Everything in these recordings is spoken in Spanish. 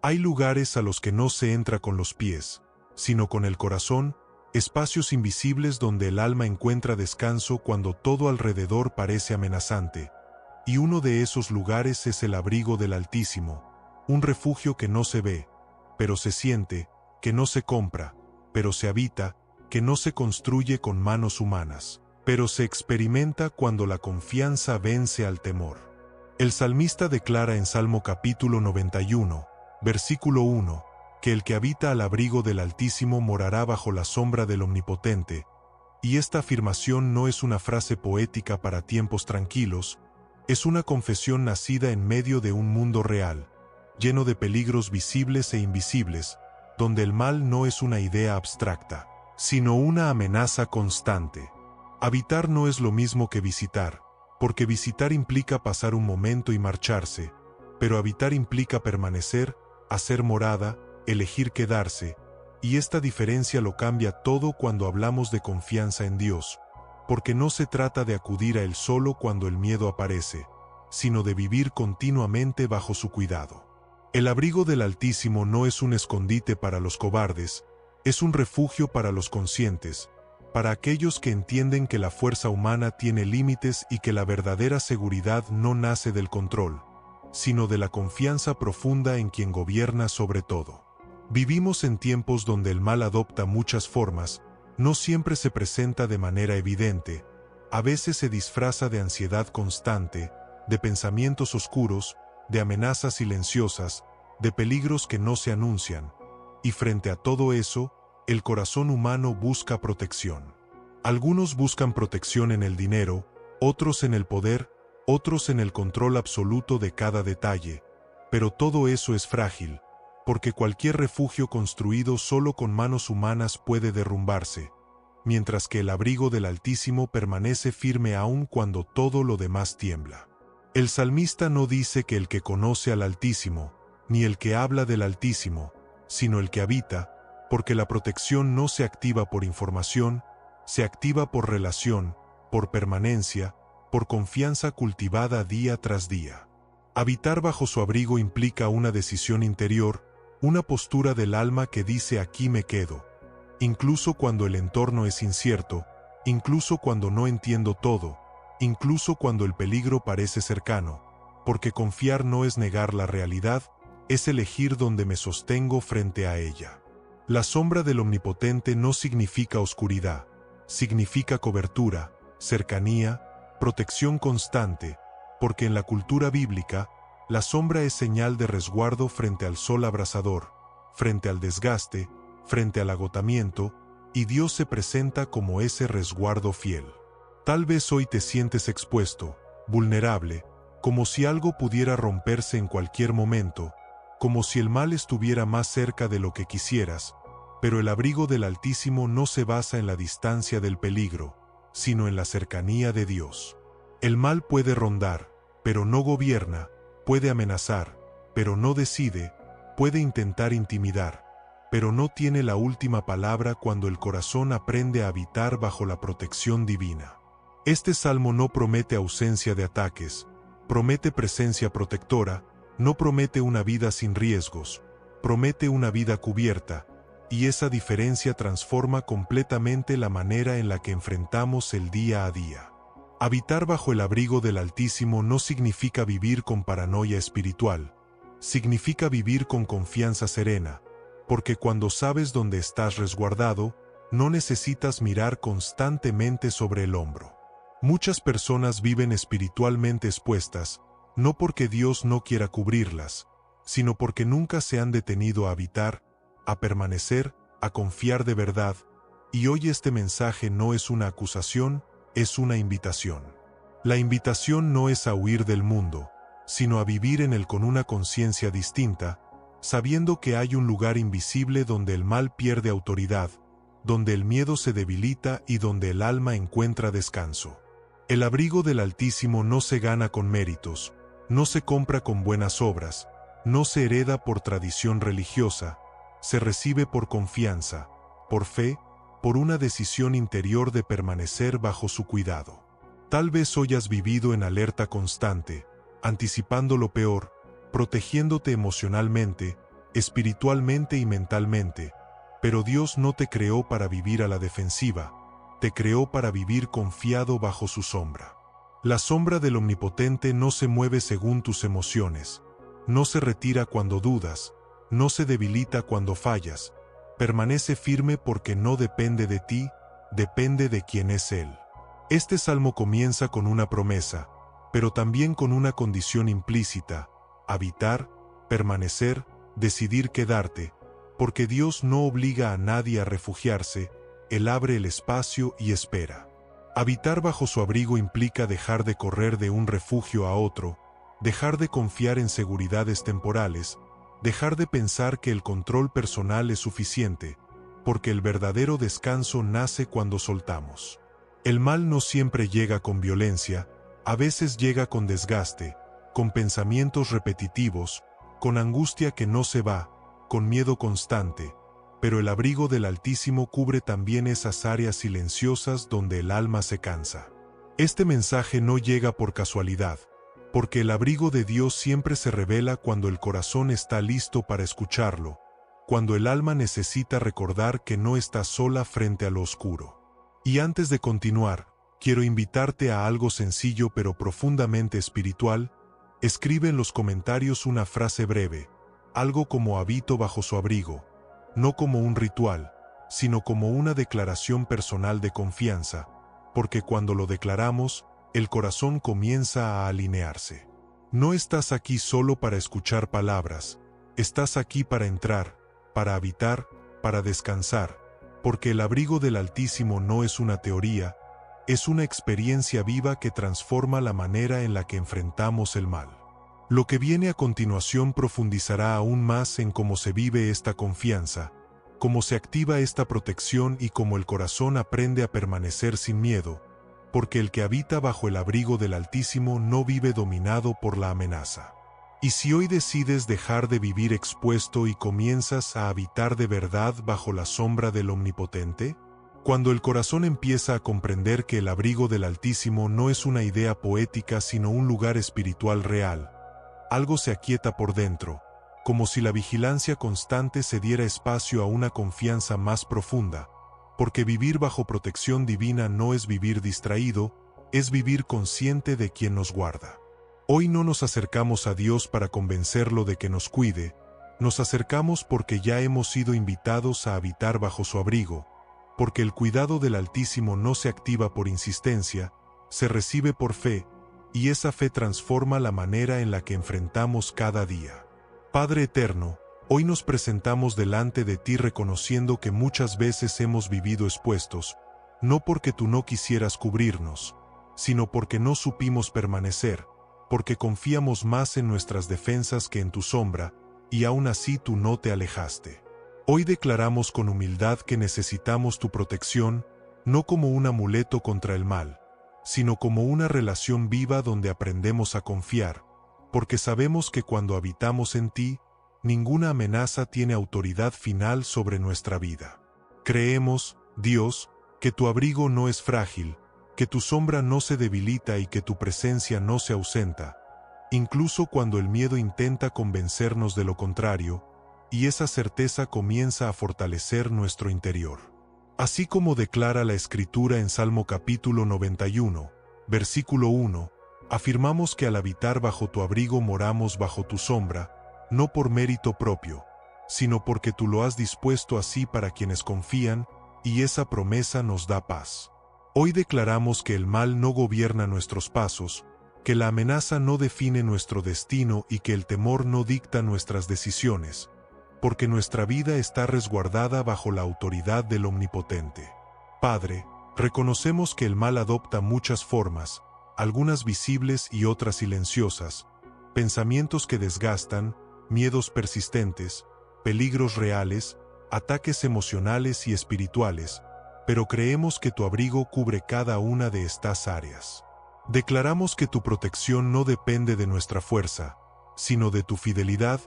Hay lugares a los que no se entra con los pies, sino con el corazón, espacios invisibles donde el alma encuentra descanso cuando todo alrededor parece amenazante. Y uno de esos lugares es el abrigo del Altísimo, un refugio que no se ve, pero se siente, que no se compra, pero se habita, que no se construye con manos humanas, pero se experimenta cuando la confianza vence al temor. El salmista declara en Salmo capítulo 91, versículo 1, que el que habita al abrigo del Altísimo morará bajo la sombra del Omnipotente, y esta afirmación no es una frase poética para tiempos tranquilos, es una confesión nacida en medio de un mundo real, lleno de peligros visibles e invisibles, donde el mal no es una idea abstracta, sino una amenaza constante. Habitar no es lo mismo que visitar, porque visitar implica pasar un momento y marcharse, pero habitar implica permanecer, hacer morada, elegir quedarse, y esta diferencia lo cambia todo cuando hablamos de confianza en Dios, porque no se trata de acudir a Él solo cuando el miedo aparece, sino de vivir continuamente bajo su cuidado. El abrigo del Altísimo no es un escondite para los cobardes, es un refugio para los conscientes, para aquellos que entienden que la fuerza humana tiene límites y que la verdadera seguridad no nace del control, sino de la confianza profunda en quien gobierna sobre todo. Vivimos en tiempos donde el mal adopta muchas formas, no siempre se presenta de manera evidente, a veces se disfraza de ansiedad constante, de pensamientos oscuros, de amenazas silenciosas, de peligros que no se anuncian, y frente a todo eso, el corazón humano busca protección. Algunos buscan protección en el dinero, otros en el poder, otros en el control absoluto de cada detalle, pero todo eso es frágil, porque cualquier refugio construido solo con manos humanas puede derrumbarse, mientras que el abrigo del Altísimo permanece firme aun cuando todo lo demás tiembla. El salmista no dice que el que conoce al Altísimo, ni el que habla del Altísimo, sino el que habita, porque la protección no se activa por información, se activa por relación, por permanencia, por confianza cultivada día tras día. Habitar bajo su abrigo implica una decisión interior, una postura del alma que dice aquí me quedo, incluso cuando el entorno es incierto, incluso cuando no entiendo todo, incluso cuando el peligro parece cercano, porque confiar no es negar la realidad, es elegir donde me sostengo frente a ella. La sombra del Omnipotente no significa oscuridad, significa cobertura, cercanía, protección constante, porque en la cultura bíblica, la sombra es señal de resguardo frente al sol abrasador, frente al desgaste, frente al agotamiento, y Dios se presenta como ese resguardo fiel. Tal vez hoy te sientes expuesto, vulnerable, como si algo pudiera romperse en cualquier momento, como si el mal estuviera más cerca de lo que quisieras, pero el abrigo del Altísimo no se basa en la distancia del peligro, sino en la cercanía de Dios. El mal puede rondar, pero no gobierna, puede amenazar, pero no decide, puede intentar intimidar, pero no tiene la última palabra cuando el corazón aprende a habitar bajo la protección divina. Este salmo no promete ausencia de ataques, promete presencia protectora, no promete una vida sin riesgos, promete una vida cubierta, y esa diferencia transforma completamente la manera en la que enfrentamos el día a día. Habitar bajo el abrigo del Altísimo no significa vivir con paranoia espiritual, significa vivir con confianza serena, porque cuando sabes dónde estás resguardado, no necesitas mirar constantemente sobre el hombro. Muchas personas viven espiritualmente expuestas, no porque Dios no quiera cubrirlas, sino porque nunca se han detenido a habitar, a permanecer, a confiar de verdad, y hoy este mensaje no es una acusación, es una invitación. La invitación no es a huir del mundo, sino a vivir en él con una conciencia distinta, sabiendo que hay un lugar invisible donde el mal pierde autoridad, donde el miedo se debilita y donde el alma encuentra descanso. El abrigo del Altísimo no se gana con méritos, no se compra con buenas obras, no se hereda por tradición religiosa, se recibe por confianza, por fe, por una decisión interior de permanecer bajo su cuidado. Tal vez hoy has vivido en alerta constante, anticipando lo peor, protegiéndote emocionalmente, espiritualmente y mentalmente, pero Dios no te creó para vivir a la defensiva, te creó para vivir confiado bajo su sombra. La sombra del Omnipotente no se mueve según tus emociones, no se retira cuando dudas, no se debilita cuando fallas, permanece firme porque no depende de ti, depende de quién es Él. Este salmo comienza con una promesa, pero también con una condición implícita: habitar, permanecer, decidir quedarte, porque Dios no obliga a nadie a refugiarse, Él abre el espacio y espera. Habitar bajo su abrigo implica dejar de correr de un refugio a otro, dejar de confiar en seguridades temporales, dejar de pensar que el control personal es suficiente, porque el verdadero descanso nace cuando soltamos. El mal no siempre llega con violencia, a veces llega con desgaste, con pensamientos repetitivos, con angustia que no se va, con miedo constante, pero el abrigo del Altísimo cubre también esas áreas silenciosas donde el alma se cansa. Este mensaje no llega por casualidad, porque el abrigo de Dios siempre se revela cuando el corazón está listo para escucharlo, cuando el alma necesita recordar que no está sola frente a lo oscuro. Y antes de continuar, quiero invitarte a algo sencillo pero profundamente espiritual. Escribe en los comentarios una frase breve, algo como habito bajo su abrigo, no como un ritual, sino como una declaración personal de confianza, porque cuando lo declaramos, el corazón comienza a alinearse. No estás aquí solo para escuchar palabras, estás aquí para entrar, para habitar, para descansar, porque el abrigo del Altísimo no es una teoría, es una experiencia viva que transforma la manera en la que enfrentamos el mal. Lo que viene a continuación profundizará aún más en cómo se vive esta confianza, cómo se activa esta protección y cómo el corazón aprende a permanecer sin miedo, porque el que habita bajo el abrigo del Altísimo no vive dominado por la amenaza. ¿Y si hoy decides dejar de vivir expuesto y comienzas a habitar de verdad bajo la sombra del Omnipotente? Cuando el corazón empieza a comprender que el abrigo del Altísimo no es una idea poética sino un lugar espiritual real, algo se aquieta por dentro, como si la vigilancia constante se diera espacio a una confianza más profunda, porque vivir bajo protección divina no es vivir distraído, es vivir consciente de quien nos guarda. Hoy no nos acercamos a Dios para convencerlo de que nos cuide, nos acercamos porque ya hemos sido invitados a habitar bajo su abrigo, porque el cuidado del Altísimo no se activa por insistencia, se recibe por fe, y esa fe transforma la manera en la que enfrentamos cada día. Padre eterno, hoy nos presentamos delante de ti reconociendo que muchas veces hemos vivido expuestos, no porque tú no quisieras cubrirnos, sino porque no supimos permanecer, porque confiamos más en nuestras defensas que en tu sombra, y aún así tú no te alejaste. Hoy declaramos con humildad que necesitamos tu protección, no como un amuleto contra el mal, sino como una relación viva donde aprendemos a confiar, porque sabemos que cuando habitamos en ti, ninguna amenaza tiene autoridad final sobre nuestra vida. Creemos, Dios, que tu abrigo no es frágil, que tu sombra no se debilita y que tu presencia no se ausenta, incluso cuando el miedo intenta convencernos de lo contrario, y esa certeza comienza a fortalecer nuestro interior. Así como declara la Escritura en Salmo capítulo 91, versículo 1, afirmamos que al habitar bajo tu abrigo moramos bajo tu sombra, no por mérito propio, sino porque tú lo has dispuesto así para quienes confían, y esa promesa nos da paz. Hoy declaramos que el mal no gobierna nuestros pasos, que la amenaza no define nuestro destino y que el temor no dicta nuestras decisiones, porque nuestra vida está resguardada bajo la autoridad del Omnipotente. Padre, reconocemos que el mal adopta muchas formas, algunas visibles y otras silenciosas, pensamientos que desgastan, miedos persistentes, peligros reales, ataques emocionales y espirituales, pero creemos que tu abrigo cubre cada una de estas áreas. Declaramos que tu protección no depende de nuestra fuerza, sino de tu fidelidad,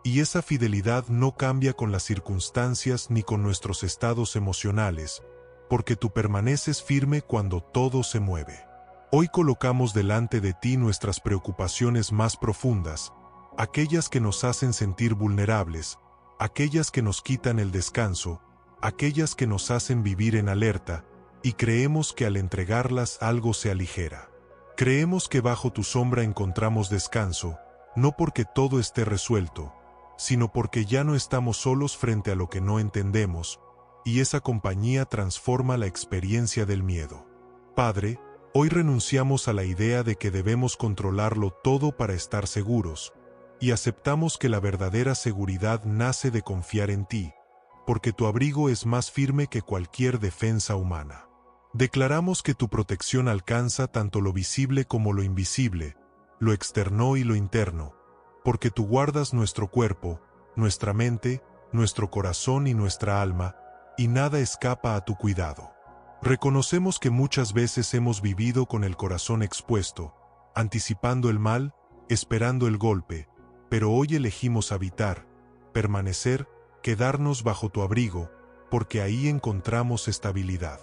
y esa fidelidad no cambia con las circunstancias ni con nuestros estados emocionales, porque tú permaneces firme cuando todo se mueve. Hoy colocamos delante de ti nuestras preocupaciones más profundas, aquellas que nos hacen sentir vulnerables, aquellas que nos quitan el descanso, aquellas que nos hacen vivir en alerta, y creemos que al entregarlas algo se aligera. Creemos que bajo tu sombra encontramos descanso, no porque todo esté resuelto, sino porque ya no estamos solos frente a lo que no entendemos, y esa compañía transforma la experiencia del miedo. Padre, hoy renunciamos a la idea de que debemos controlarlo todo para estar seguros, y aceptamos que la verdadera seguridad nace de confiar en ti, porque tu abrigo es más firme que cualquier defensa humana. Declaramos que tu protección alcanza tanto lo visible como lo invisible, lo externo y lo interno, porque tú guardas nuestro cuerpo, nuestra mente, nuestro corazón y nuestra alma, y nada escapa a tu cuidado. Reconocemos que muchas veces hemos vivido con el corazón expuesto, anticipando el mal, esperando el golpe, pero hoy elegimos habitar, permanecer, quedarnos bajo tu abrigo, porque ahí encontramos estabilidad.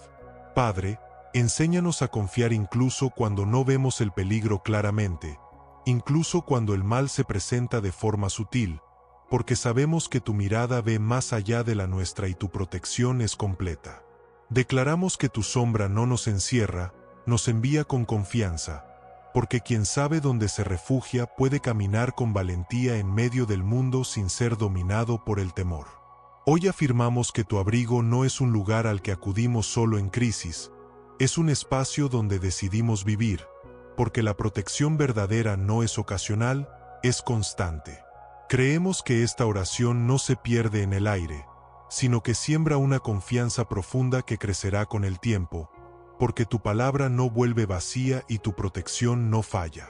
Padre, enséñanos a confiar incluso cuando no vemos el peligro claramente, incluso cuando el mal se presenta de forma sutil, porque sabemos que tu mirada ve más allá de la nuestra y tu protección es completa. Declaramos que tu sombra no nos encierra, nos envía con confianza, porque quien sabe dónde se refugia puede caminar con valentía en medio del mundo sin ser dominado por el temor. Hoy afirmamos que tu abrigo no es un lugar al que acudimos solo en crisis, es un espacio donde decidimos vivir, porque la protección verdadera no es ocasional, es constante. Creemos que esta oración no se pierde en el aire, sino que siembra una confianza profunda que crecerá con el tiempo, porque tu palabra no vuelve vacía y tu protección no falla.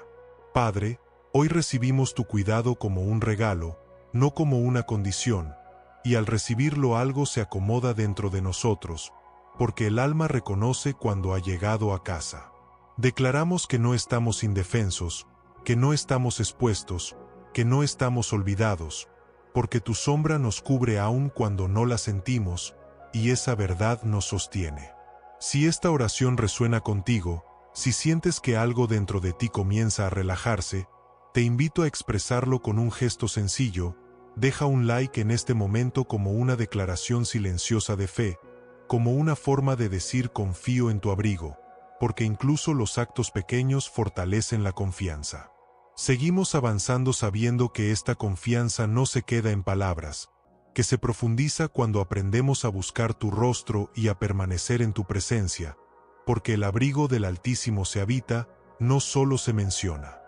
Padre, hoy recibimos tu cuidado como un regalo, no como una condición, y al recibirlo algo se acomoda dentro de nosotros, porque el alma reconoce cuando ha llegado a casa. Declaramos que no estamos indefensos, que no estamos expuestos, que no estamos olvidados, porque tu sombra nos cubre aun cuando no la sentimos, y esa verdad nos sostiene. Si esta oración resuena contigo, si sientes que algo dentro de ti comienza a relajarse, te invito a expresarlo con un gesto sencillo. Deja un like en este momento como una declaración silenciosa de fe, como una forma de decir confío en tu abrigo, porque incluso los actos pequeños fortalecen la confianza. Seguimos avanzando sabiendo que esta confianza no se queda en palabras, que se profundiza cuando aprendemos a buscar tu rostro y a permanecer en tu presencia, porque el abrigo del Altísimo se habita, no solo se menciona.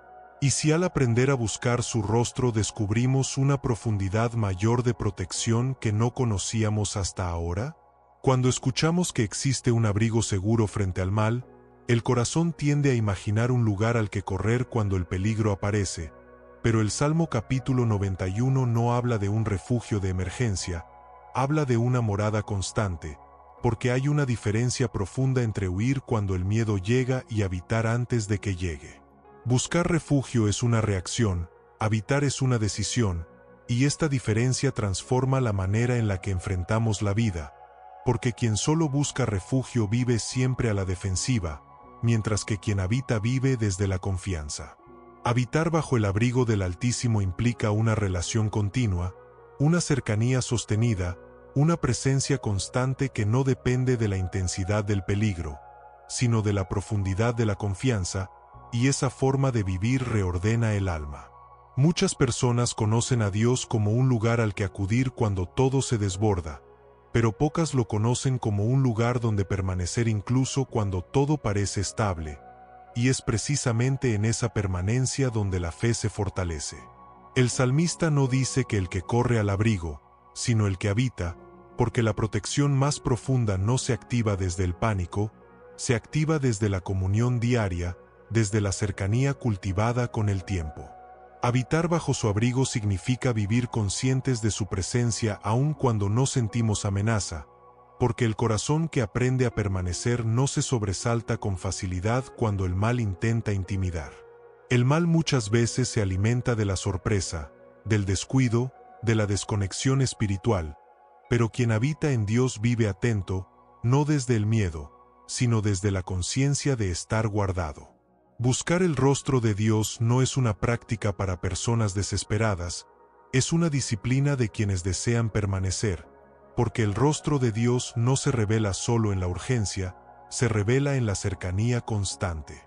Y si al aprender a buscar su rostro descubrimos una profundidad mayor de protección que no conocíamos hasta ahora? Cuando escuchamos que existe un abrigo seguro frente al mal, el corazón tiende a imaginar un lugar al que correr cuando el peligro aparece, pero el Salmo capítulo 91 no habla de un refugio de emergencia, habla de una morada constante, porque hay una diferencia profunda entre huir cuando el miedo llega y habitar antes de que llegue. Buscar refugio es una reacción, habitar es una decisión, y esta diferencia transforma la manera en la que enfrentamos la vida, porque quien solo busca refugio vive siempre a la defensiva, mientras que quien habita vive desde la confianza. Habitar bajo el abrigo del Altísimo implica una relación continua, una cercanía sostenida, una presencia constante que no depende de la intensidad del peligro, sino de la profundidad de la confianza, y esa forma de vivir reordena el alma. Muchas personas conocen a Dios como un lugar al que acudir cuando todo se desborda, pero pocas lo conocen como un lugar donde permanecer incluso cuando todo parece estable, y es precisamente en esa permanencia donde la fe se fortalece. El salmista no dice que el que corre al abrigo, sino el que habita, porque la protección más profunda no se activa desde el pánico, se activa desde la comunión diaria, desde la cercanía cultivada con el tiempo. Habitar bajo su abrigo significa vivir conscientes de su presencia aun cuando no sentimos amenaza, porque el corazón que aprende a permanecer no se sobresalta con facilidad cuando el mal intenta intimidar. El mal muchas veces se alimenta de la sorpresa, del descuido, de la desconexión espiritual, pero quien habita en Dios vive atento, no desde el miedo, sino desde la conciencia de estar guardado. Buscar el rostro de Dios no es una práctica para personas desesperadas, Es una disciplina de quienes desean permanecer, porque el rostro de Dios no se revela solo en la urgencia, se revela en la cercanía constante.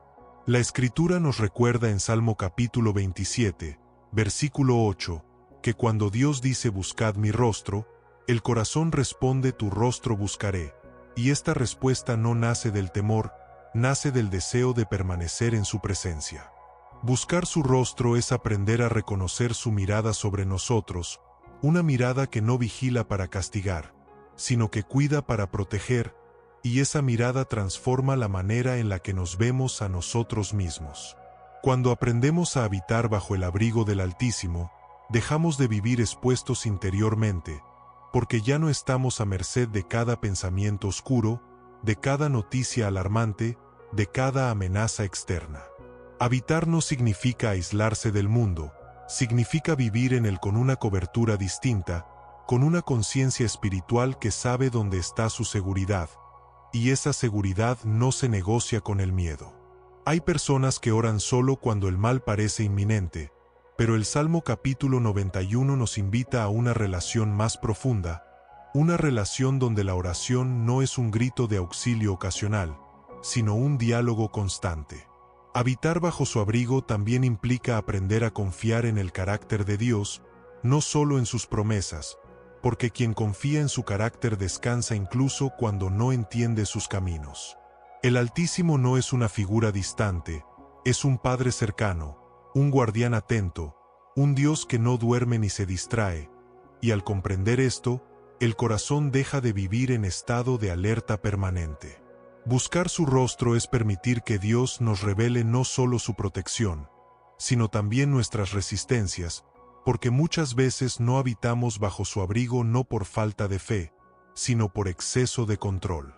La Escritura nos recuerda en Salmo capítulo 27, versículo 8, que cuando Dios dice buscad mi rostro, el corazón responde tu rostro buscaré, y esta respuesta no nace del temor, nace del deseo de permanecer en su presencia. Buscar su rostro es aprender a reconocer su mirada sobre nosotros, una mirada que no vigila para castigar, sino que cuida para proteger, y esa mirada transforma la manera en la que nos vemos a nosotros mismos. Cuando aprendemos a habitar bajo el abrigo del Altísimo, dejamos de vivir expuestos interiormente, porque ya no estamos a merced de cada pensamiento oscuro, de cada noticia alarmante, de cada amenaza externa. Habitar no significa aislarse del mundo, significa vivir en él con una cobertura distinta, con una conciencia espiritual que sabe dónde está su seguridad, y esa seguridad no se negocia con el miedo. Hay personas que oran solo cuando el mal parece inminente, pero el Salmo capítulo 91 nos invita a una relación más profunda, una relación donde la oración no es un grito de auxilio ocasional, sino un diálogo constante. Habitar bajo su abrigo también implica aprender a confiar en el carácter de Dios, no solo en sus promesas, porque quien confía en su carácter descansa incluso cuando no entiende sus caminos. El Altísimo no es una figura distante, es un Padre cercano, un guardián atento, un Dios que no duerme ni se distrae, y al comprender esto, el corazón deja de vivir en estado de alerta permanente. Buscar su rostro es permitir que Dios nos revele no solo su protección, sino también nuestras resistencias, porque muchas veces no habitamos bajo su abrigo no por falta de fe, sino por exceso de control.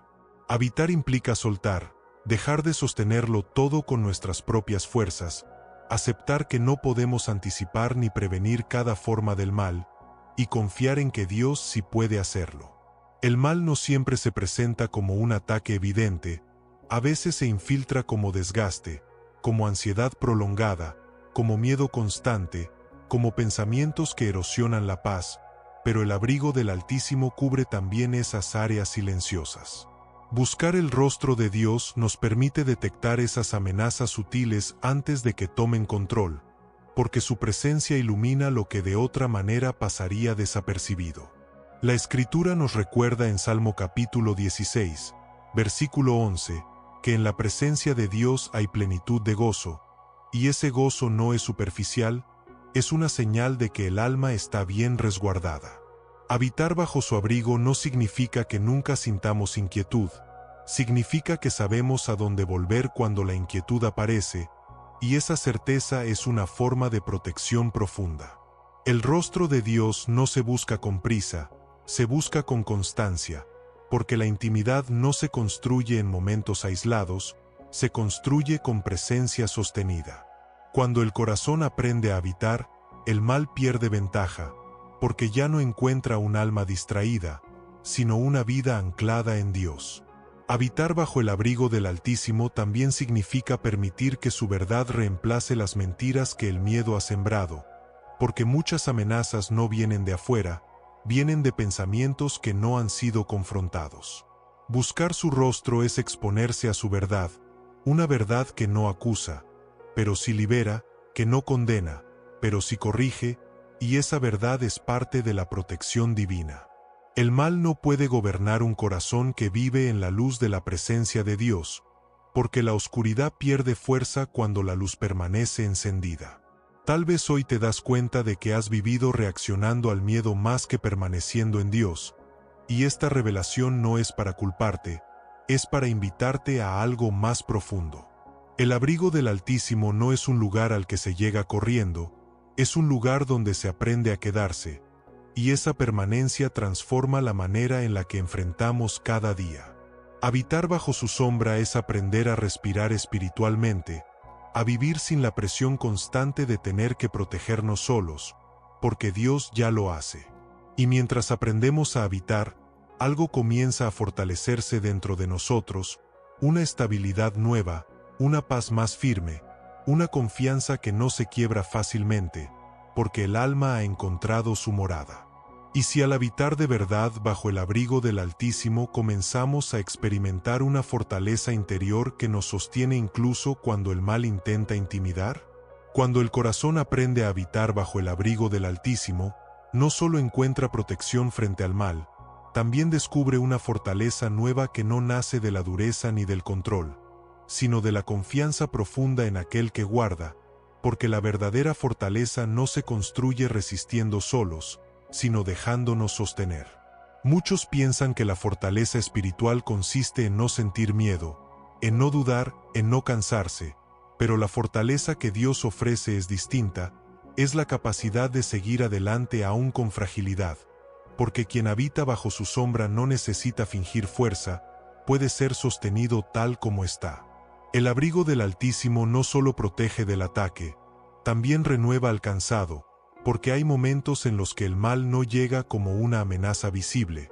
Habitar implica soltar, dejar de sostenerlo todo con nuestras propias fuerzas, aceptar que no podemos anticipar ni prevenir cada forma del mal, y confiar en que Dios sí puede hacerlo. El mal no siempre se presenta como un ataque evidente, a veces se infiltra como desgaste, como ansiedad prolongada, como miedo constante, como pensamientos que erosionan la paz, pero el abrigo del Altísimo cubre también esas áreas silenciosas. Buscar el rostro de Dios nos permite detectar esas amenazas sutiles antes de que tomen control, porque su presencia ilumina lo que de otra manera pasaría desapercibido. La Escritura nos recuerda en Salmo capítulo 16, versículo 11, que en la presencia de Dios hay plenitud de gozo, y ese gozo no es superficial, es una señal de que el alma está bien resguardada. Habitar bajo su abrigo no significa que nunca sintamos inquietud, significa que sabemos a dónde volver cuando la inquietud aparece, y esa certeza es una forma de protección profunda. El rostro de Dios no se busca con prisa, se busca con constancia, porque la intimidad no se construye en momentos aislados, se construye con presencia sostenida. Cuando el corazón aprende a habitar, el mal pierde ventaja, porque ya no encuentra un alma distraída, sino una vida anclada en Dios. Habitar bajo el abrigo del Altísimo también significa permitir que su verdad reemplace las mentiras que el miedo ha sembrado, porque muchas amenazas no vienen de afuera, vienen de pensamientos que no han sido confrontados. Buscar su rostro es exponerse a su verdad, una verdad que no acusa, pero sí libera, que no condena, pero sí corrige, y esa verdad es parte de la protección divina. El mal no puede gobernar un corazón que vive en la luz de la presencia de Dios, porque la oscuridad pierde fuerza cuando la luz permanece encendida. Tal vez hoy te das cuenta de que has vivido reaccionando al miedo más que permaneciendo en Dios, y esta revelación no es para culparte, es para invitarte a algo más profundo. El abrigo del Altísimo no es un lugar al que se llega corriendo, es un lugar donde se aprende a quedarse, y esa permanencia transforma la manera en la que enfrentamos cada día. Habitar bajo su sombra es aprender a respirar espiritualmente, a vivir sin la presión constante de tener que protegernos solos, porque Dios ya lo hace. Y mientras aprendemos a habitar, algo comienza a fortalecerse dentro de nosotros, una estabilidad nueva, una paz más firme, una confianza que no se quiebra fácilmente, porque el alma ha encontrado su morada. Y si al habitar de verdad bajo el abrigo del Altísimo comenzamos a experimentar una fortaleza interior que nos sostiene incluso cuando el mal intenta intimidar, cuando el corazón aprende a habitar bajo el abrigo del Altísimo, no solo encuentra protección frente al mal, también descubre una fortaleza nueva que no nace de la dureza ni del control, sino de la confianza profunda en aquel que guarda, porque la verdadera fortaleza no se construye resistiendo solos, sino dejándonos sostener. Muchos piensan que la fortaleza espiritual consiste en no sentir miedo, en no dudar, en no cansarse, pero la fortaleza que Dios ofrece es distinta, es la capacidad de seguir adelante aún con fragilidad, porque quien habita bajo su sombra no necesita fingir fuerza, puede ser sostenido tal como está. El abrigo del Altísimo no solo protege del ataque, también renueva al cansado, porque hay momentos en los que el mal no llega como una amenaza visible,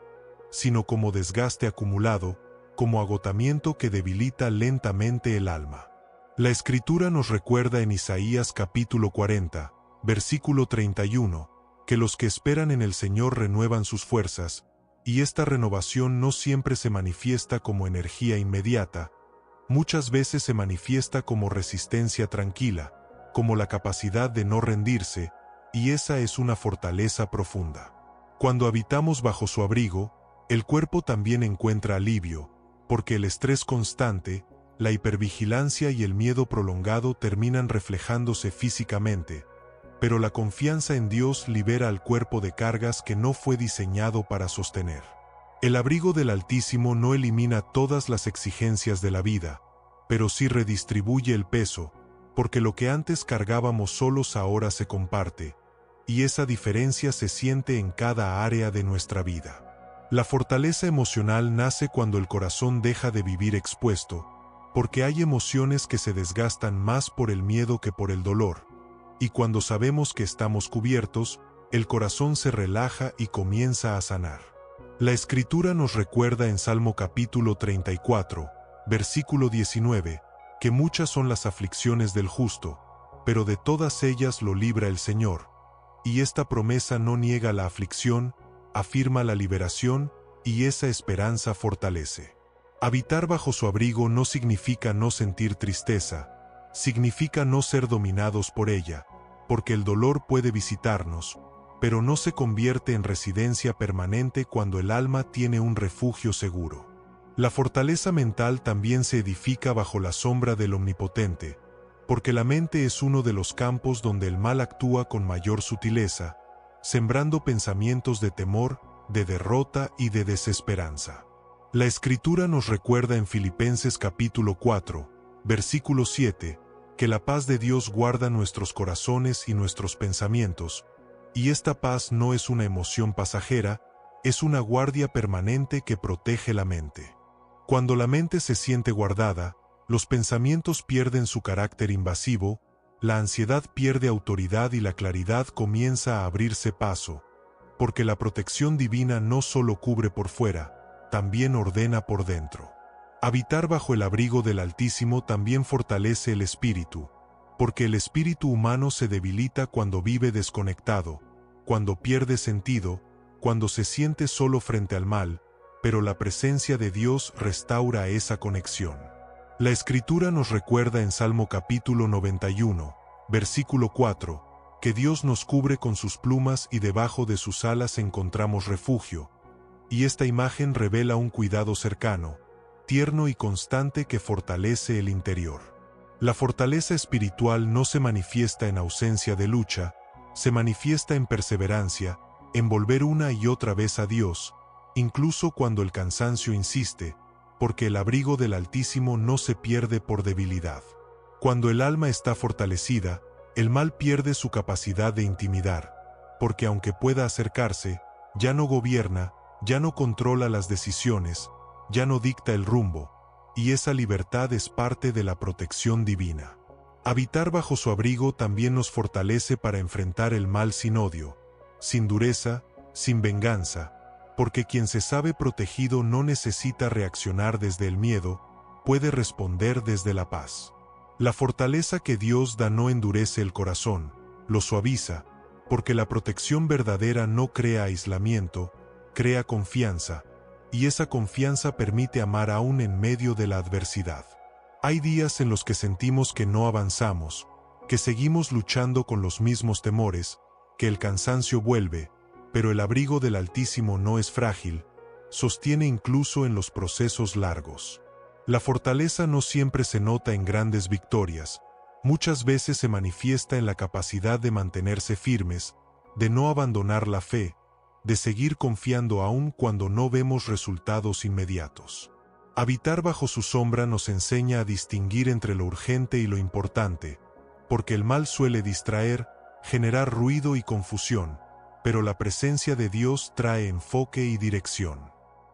sino como desgaste acumulado, como agotamiento que debilita lentamente el alma. La Escritura nos recuerda en Isaías capítulo 40, versículo 31, que los que esperan en el Señor renuevan sus fuerzas, y esta renovación no siempre se manifiesta como energía inmediata, muchas veces se manifiesta como resistencia tranquila, como la capacidad de no rendirse, y esa es una fortaleza profunda. Cuando habitamos bajo su abrigo, el cuerpo también encuentra alivio, porque el estrés constante, la hipervigilancia y el miedo prolongado terminan reflejándose físicamente, pero la confianza en Dios libera al cuerpo de cargas que no fue diseñado para sostener. El abrigo del Altísimo no elimina todas las exigencias de la vida, pero sí redistribuye el peso, porque lo que antes cargábamos solos ahora se comparte, y esa diferencia se siente en cada área de nuestra vida. La fortaleza emocional nace cuando el corazón deja de vivir expuesto, porque hay emociones que se desgastan más por el miedo que por el dolor, y cuando sabemos que estamos cubiertos, el corazón se relaja y comienza a sanar. La Escritura nos recuerda en Salmo capítulo 34, versículo 19, que muchas son las aflicciones del justo, pero de todas ellas lo libra el Señor, y esta promesa no niega la aflicción, afirma la liberación, y esa esperanza fortalece. Habitar bajo su abrigo no significa no sentir tristeza, significa no ser dominados por ella, porque el dolor puede visitarnos, pero no se convierte en residencia permanente cuando el alma tiene un refugio seguro. La fortaleza mental también se edifica bajo la sombra del Omnipotente, porque la mente es uno de los campos donde el mal actúa con mayor sutileza, sembrando pensamientos de temor, de derrota y de desesperanza. La Escritura nos recuerda en Filipenses capítulo 4, versículo 7, que la paz de Dios guarda nuestros corazones y nuestros pensamientos, y esta paz no es una emoción pasajera, es una guardia permanente que protege la mente. Cuando la mente se siente guardada, los pensamientos pierden su carácter invasivo, la ansiedad pierde autoridad y la claridad comienza a abrirse paso, porque la protección divina no solo cubre por fuera, también ordena por dentro. Habitar bajo el abrigo del Altísimo también fortalece el espíritu, porque el espíritu humano se debilita cuando vive desconectado, cuando pierde sentido, cuando se siente solo frente al mal, pero la presencia de Dios restaura esa conexión. La Escritura nos recuerda en Salmo capítulo 91, versículo 4, que Dios nos cubre con sus plumas y debajo de sus alas encontramos refugio, y esta imagen revela un cuidado cercano, tierno y constante que fortalece el interior. La fortaleza espiritual no se manifiesta en ausencia de lucha, se manifiesta en perseverancia, en volver una y otra vez a Dios, incluso cuando el cansancio insiste, porque el abrigo del Altísimo no se pierde por debilidad. Cuando el alma está fortalecida, el mal pierde su capacidad de intimidar, porque aunque pueda acercarse, ya no gobierna, ya no controla las decisiones, ya no dicta el rumbo, y esa libertad es parte de la protección divina. Habitar bajo su abrigo también nos fortalece para enfrentar el mal sin odio, sin dureza, sin venganza, porque quien se sabe protegido no necesita reaccionar desde el miedo, puede responder desde la paz. La fortaleza que Dios da no endurece el corazón, lo suaviza, porque la protección verdadera no crea aislamiento, crea confianza, y esa confianza permite amar aún en medio de la adversidad. Hay días en los que sentimos que no avanzamos, que seguimos luchando con los mismos temores, que el cansancio vuelve, pero el abrigo del Altísimo no es frágil, sostiene incluso en los procesos largos. La fortaleza no siempre se nota en grandes victorias, muchas veces se manifiesta en la capacidad de mantenerse firmes, de no abandonar la fe, de seguir confiando aún cuando no vemos resultados inmediatos. Habitar bajo su sombra nos enseña a distinguir entre lo urgente y lo importante, porque el mal suele distraer, generar ruido y confusión, pero la presencia de Dios trae enfoque y dirección.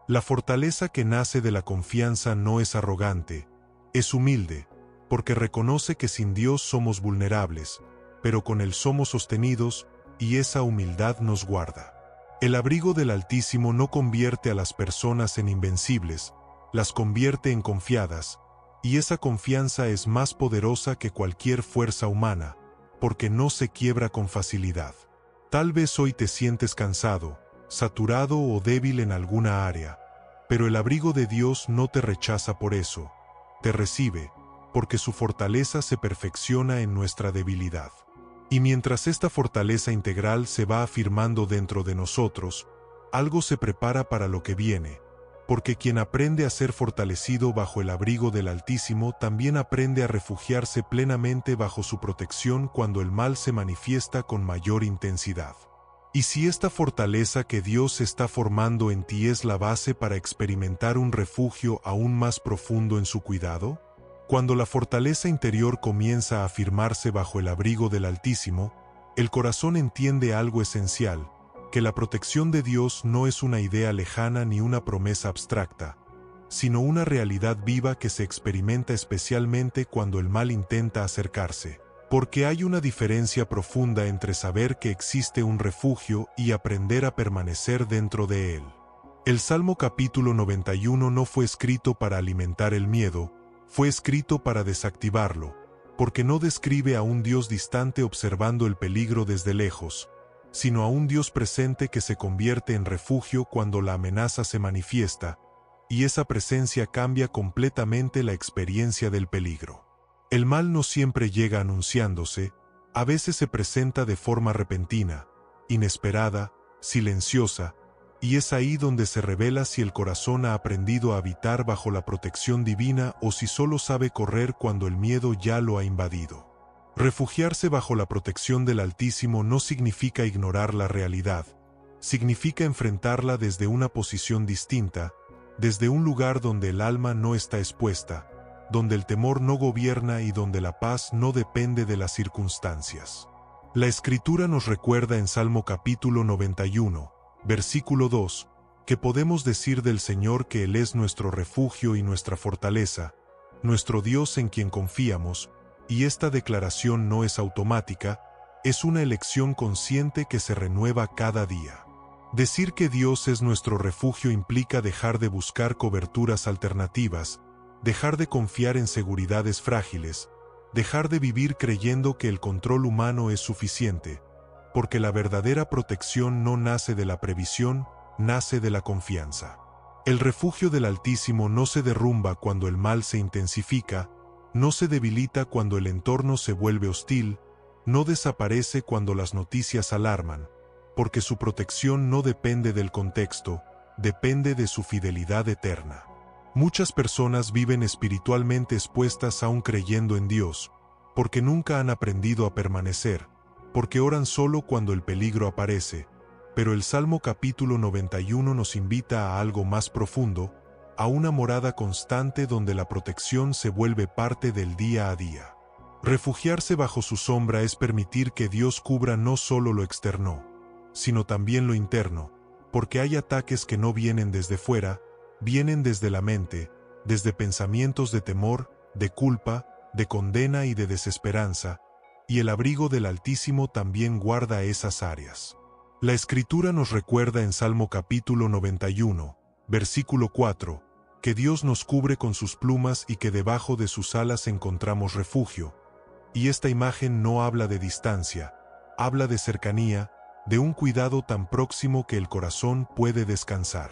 La fortaleza que nace de la confianza no es arrogante, es humilde, porque reconoce que sin Dios somos vulnerables, pero con Él somos sostenidos, y esa humildad nos guarda. El abrigo del Altísimo no convierte a las personas en invencibles, las convierte en confiadas, y esa confianza es más poderosa que cualquier fuerza humana, porque no se quiebra con facilidad. Tal vez hoy te sientes cansado, saturado o débil en alguna área, pero el abrigo de Dios no te rechaza por eso, te recibe, porque su fortaleza se perfecciona en nuestra debilidad. Y mientras esta fortaleza integral se va afirmando dentro de nosotros, algo se prepara para lo que viene, porque quien aprende a ser fortalecido bajo el abrigo del Altísimo también aprende a refugiarse plenamente bajo su protección cuando el mal se manifiesta con mayor intensidad. Y si esta fortaleza que Dios está formando en ti es la base para experimentar un refugio aún más profundo en su cuidado, cuando la fortaleza interior comienza a afirmarse bajo el abrigo del Altísimo, el corazón entiende algo esencial, que la protección de Dios no es una idea lejana ni una promesa abstracta, sino una realidad viva que se experimenta especialmente cuando el mal intenta acercarse, porque hay una diferencia profunda entre saber que existe un refugio y aprender a permanecer dentro de él. El Salmo capítulo 91 no fue escrito para alimentar el miedo, fue escrito para desactivarlo, porque no describe a un Dios distante observando el peligro desde lejos, sino a un Dios presente que se convierte en refugio cuando la amenaza se manifiesta, y esa presencia cambia completamente la experiencia del peligro. El mal no siempre llega anunciándose, a veces se presenta de forma repentina, inesperada, silenciosa, y es ahí donde se revela si el corazón ha aprendido a habitar bajo la protección divina o si solo sabe correr cuando el miedo ya lo ha invadido. Refugiarse bajo la protección del Altísimo no significa ignorar la realidad, significa enfrentarla desde una posición distinta, desde un lugar donde el alma no está expuesta, donde el temor no gobierna y donde la paz no depende de las circunstancias. La Escritura nos recuerda en Salmo capítulo 91, versículo 2, que podemos decir del Señor que Él es nuestro refugio y nuestra fortaleza, nuestro Dios en quien confiamos, y esta declaración no es automática, es una elección consciente que se renueva cada día. Decir que Dios es nuestro refugio implica dejar de buscar coberturas alternativas, dejar de confiar en seguridades frágiles, dejar de vivir creyendo que el control humano es suficiente, porque la verdadera protección no nace de la previsión, nace de la confianza. El refugio del Altísimo no se derrumba cuando el mal se intensifica, no se debilita cuando el entorno se vuelve hostil, no desaparece cuando las noticias alarman, porque su protección no depende del contexto, depende de su fidelidad eterna. Muchas personas viven espiritualmente expuestas aún creyendo en Dios, porque nunca han aprendido a permanecer, porque oran solo cuando el peligro aparece, pero el Salmo capítulo 91 nos invita a algo más profundo, a una morada constante donde la protección se vuelve parte del día a día. Refugiarse bajo su sombra es permitir que Dios cubra no solo lo externo, sino también lo interno, porque hay ataques que no vienen desde fuera, vienen desde la mente, desde pensamientos de temor, de culpa, de condena y de desesperanza, y el abrigo del Altísimo también guarda esas áreas. La Escritura nos recuerda en Salmo capítulo 91, versículo 4, que Dios nos cubre con sus plumas y que debajo de sus alas encontramos refugio. Y esta imagen no habla de distancia, habla de cercanía, de un cuidado tan próximo que el corazón puede descansar.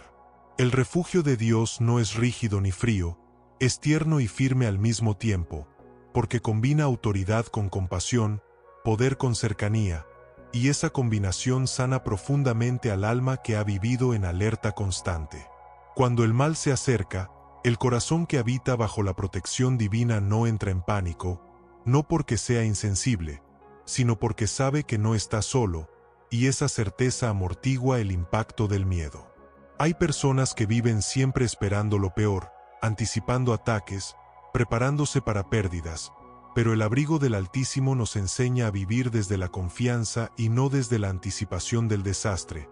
El refugio de Dios no es rígido ni frío, es tierno y firme al mismo tiempo, porque combina autoridad con compasión, poder con cercanía, y esa combinación sana profundamente al alma que ha vivido en alerta constante. Cuando el mal se acerca, el corazón que habita bajo la protección divina no entra en pánico, no porque sea insensible, sino porque sabe que no está solo, y esa certeza amortigua el impacto del miedo. Hay personas que viven siempre esperando lo peor, anticipando ataques, preparándose para pérdidas, pero el abrigo del Altísimo nos enseña a vivir desde la confianza y no desde la anticipación del desastre,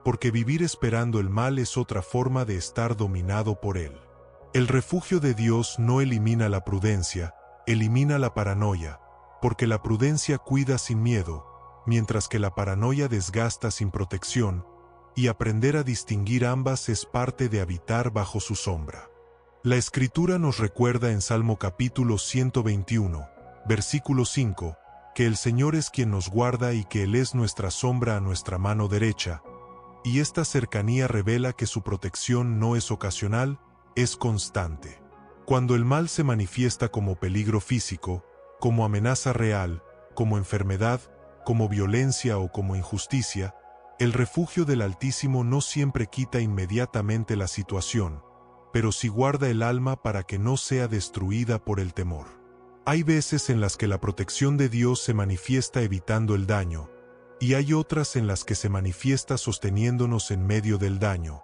porque vivir esperando el mal es otra forma de estar dominado por él. El refugio de Dios no elimina la prudencia, elimina la paranoia, porque la prudencia cuida sin miedo, mientras que la paranoia desgasta sin protección, y aprender a distinguir ambas es parte de habitar bajo su sombra. La Escritura nos recuerda en Salmo capítulo 121, versículo 5, que el Señor es quien nos guarda y que Él es nuestra sombra a nuestra mano derecha, y esta cercanía revela que su protección no es ocasional, es constante. Cuando el mal se manifiesta como peligro físico, como amenaza real, como enfermedad, como violencia o como injusticia, el refugio del Altísimo no siempre quita inmediatamente la situación, pero sí guarda el alma para que no sea destruida por el temor. Hay veces en las que la protección de Dios se manifiesta evitando el daño, y hay otras en las que se manifiesta sosteniéndonos en medio del daño,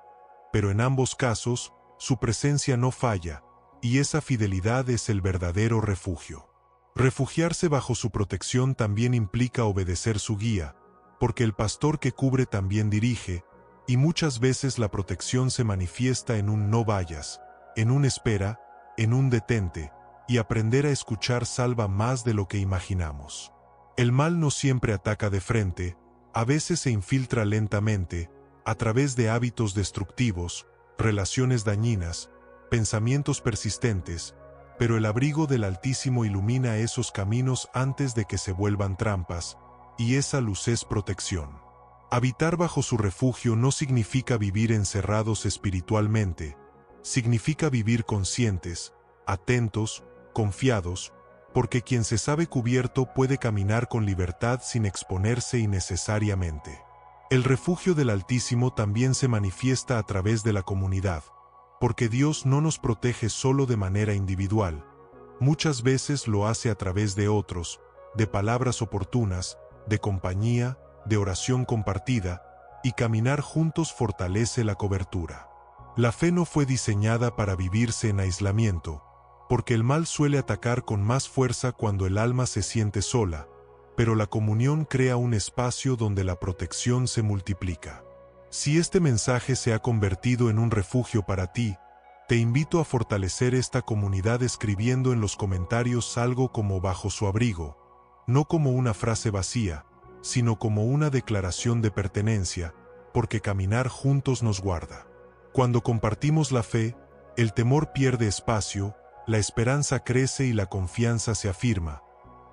pero en ambos casos, su presencia no falla, y esa fidelidad es el verdadero refugio. Refugiarse bajo su protección también implica obedecer su guía, porque el pastor que cubre también dirige, y muchas veces la protección se manifiesta en un no vayas, en un espera, en un detente, y aprender a escuchar salva más de lo que imaginamos. El mal no siempre ataca de frente, a veces se infiltra lentamente, a través de hábitos destructivos, relaciones dañinas, pensamientos persistentes, pero el abrigo del Altísimo ilumina esos caminos antes de que se vuelvan trampas, y esa luz es protección. Habitar bajo su refugio no significa vivir encerrados espiritualmente, significa vivir conscientes, atentos, confiados, porque quien se sabe cubierto puede caminar con libertad sin exponerse innecesariamente. El refugio del Altísimo también se manifiesta a través de la comunidad, porque Dios no nos protege solo de manera individual, muchas veces lo hace a través de otros, de palabras oportunas, de compañía, de oración compartida, y caminar juntos fortalece la cobertura. La fe no fue diseñada para vivirse en aislamiento, porque el mal suele atacar con más fuerza cuando el alma se siente sola, pero la comunión crea un espacio donde la protección se multiplica. Si este mensaje se ha convertido en un refugio para ti, te invito a fortalecer esta comunidad escribiendo en los comentarios algo como bajo su abrigo, no como una frase vacía, sino como una declaración de pertenencia, porque caminar juntos nos guarda. Cuando compartimos la fe, el temor pierde espacio, la esperanza crece y la confianza se afirma,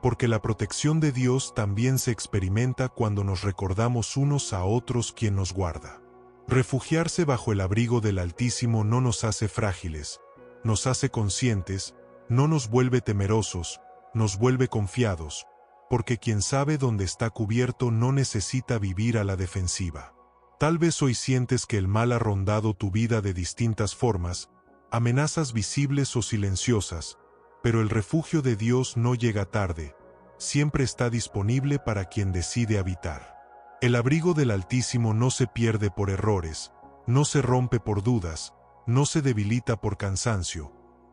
porque la protección de Dios también se experimenta cuando nos recordamos unos a otros quien nos guarda. Refugiarse bajo el abrigo del Altísimo no nos hace frágiles, nos hace conscientes, no nos vuelve temerosos, nos vuelve confiados, porque quien sabe dónde está cubierto no necesita vivir a la defensiva. Tal vez hoy sientes que el mal ha rondado tu vida de distintas formas, amenazas visibles o silenciosas, pero el refugio de Dios no llega tarde, siempre está disponible para quien decide habitar. El abrigo del Altísimo no se pierde por errores, no se rompe por dudas, no se debilita por cansancio,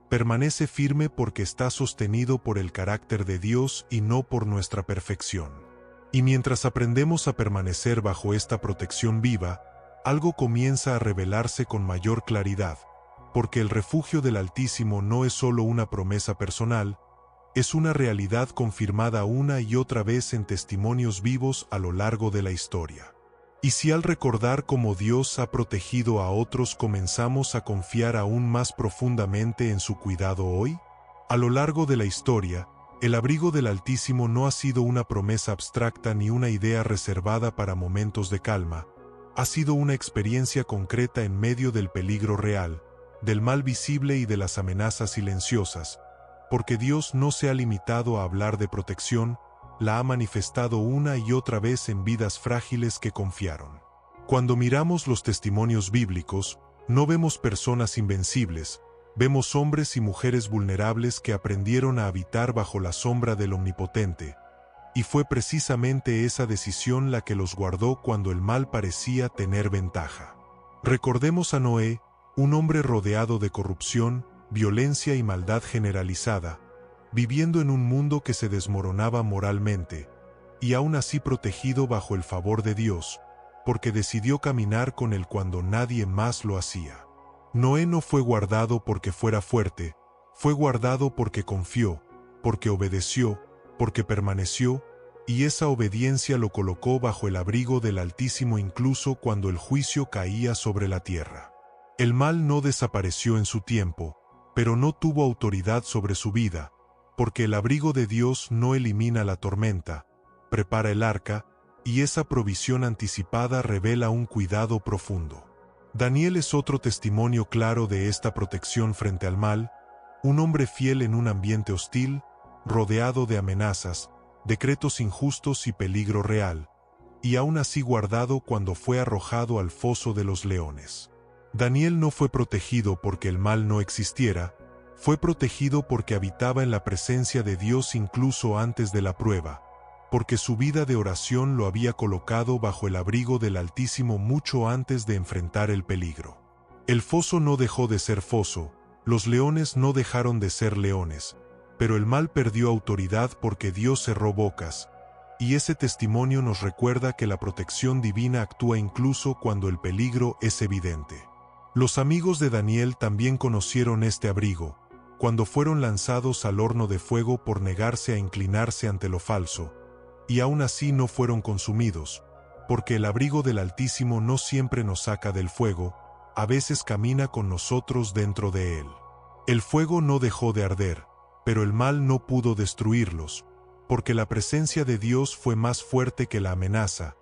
permanece firme porque está sostenido por el carácter de Dios y no por nuestra perfección. Y mientras aprendemos a permanecer bajo esta protección viva, algo comienza a revelarse con mayor claridad, porque el refugio del Altísimo no es solo una promesa personal, es una realidad confirmada una y otra vez en testimonios vivos a lo largo de la historia. Y si al recordar cómo Dios ha protegido a otros comenzamos a confiar aún más profundamente en su cuidado hoy, a lo largo de la historia, El abrigo del Altísimo no ha sido una promesa abstracta ni una idea reservada para momentos de calma, ha sido una experiencia concreta en medio del peligro real, del mal visible y de las amenazas silenciosas, porque Dios no se ha limitado a hablar de protección, la ha manifestado una y otra vez en vidas frágiles que confiaron. Cuando miramos los testimonios bíblicos, no vemos personas invencibles, vemos hombres y mujeres vulnerables que aprendieron a habitar bajo la sombra del Omnipotente, y fue precisamente esa decisión la que los guardó cuando el mal parecía tener ventaja. Recordemos a Noé, un hombre rodeado de corrupción, violencia y maldad generalizada, viviendo en un mundo que se desmoronaba moralmente, y aún así protegido bajo el favor de Dios, porque decidió caminar con él cuando nadie más lo hacía. Noé no fue guardado porque fuera fuerte, fue guardado porque confió, porque obedeció, porque permaneció, y esa obediencia lo colocó bajo el abrigo del Altísimo incluso cuando el juicio caía sobre la tierra. El mal no desapareció en su tiempo, pero no tuvo autoridad sobre su vida, porque el abrigo de Dios no elimina la tormenta, prepara el arca, y esa provisión anticipada revela un cuidado profundo. Daniel es otro testimonio claro de esta protección frente al mal, un hombre fiel en un ambiente hostil, rodeado de amenazas, decretos injustos y peligro real, y aún así guardado cuando fue arrojado al foso de los leones. Daniel no fue protegido porque el mal no existiera, fue protegido porque habitaba en la presencia de Dios incluso antes de la prueba, porque su vida de oración lo había colocado bajo el abrigo del Altísimo mucho antes de enfrentar el peligro. El foso no dejó de ser foso, los leones no dejaron de ser leones, pero el mal perdió autoridad porque Dios cerró bocas, y ese testimonio nos recuerda que la protección divina actúa incluso cuando el peligro es evidente. Los amigos de Daniel también conocieron este abrigo, cuando fueron lanzados al horno de fuego por negarse a inclinarse ante lo falso, y aún así no fueron consumidos, porque el abrigo del Altísimo no siempre nos saca del fuego, a veces camina con nosotros dentro de él. El fuego no dejó de arder, pero el mal no pudo destruirlos, porque la presencia de Dios fue más fuerte que la amenaza,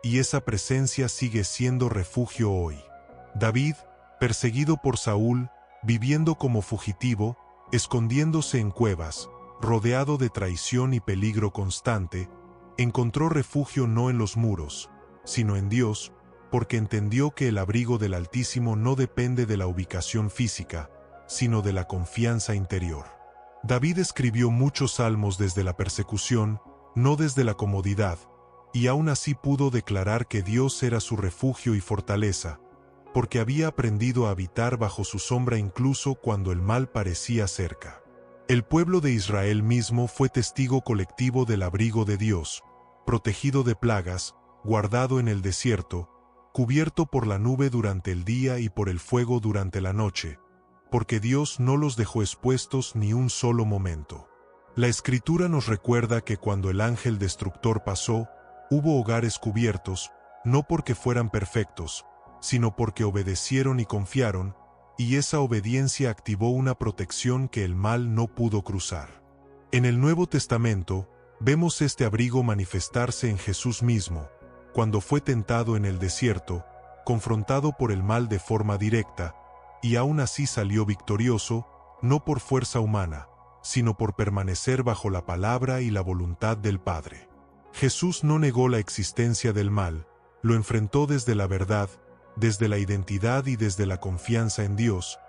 y esa presencia sigue siendo refugio hoy. David, perseguido por Saúl, viviendo como fugitivo, escondiéndose en cuevas, rodeado de traición y peligro constante, encontró refugio no en los muros, sino en Dios, porque entendió que el abrigo del Altísimo no depende de la ubicación física, sino de la confianza interior. David escribió muchos salmos desde la persecución, no desde la comodidad, y aún así pudo declarar que Dios era su refugio y fortaleza, porque había aprendido a habitar bajo su sombra incluso cuando el mal parecía cerca. El pueblo de Israel mismo fue testigo colectivo del abrigo de Dios, protegido de plagas, guardado en el desierto, cubierto por la nube durante el día y por el fuego durante la noche, porque Dios no los dejó expuestos ni un solo momento. La Escritura nos recuerda que cuando el ángel destructor pasó, hubo hogares cubiertos, no porque fueran perfectos, sino porque obedecieron y confiaron, y esa obediencia activó una protección que el mal no pudo cruzar. En el Nuevo Testamento, vemos este abrigo manifestarse en Jesús mismo, cuando fue tentado en el desierto, confrontado por el mal de forma directa, y aún así salió victorioso, no por fuerza humana, sino por permanecer bajo la palabra y la voluntad del Padre. Jesús no negó la existencia del mal, lo enfrentó desde la verdad, desde la identidad y desde la confianza en Dios,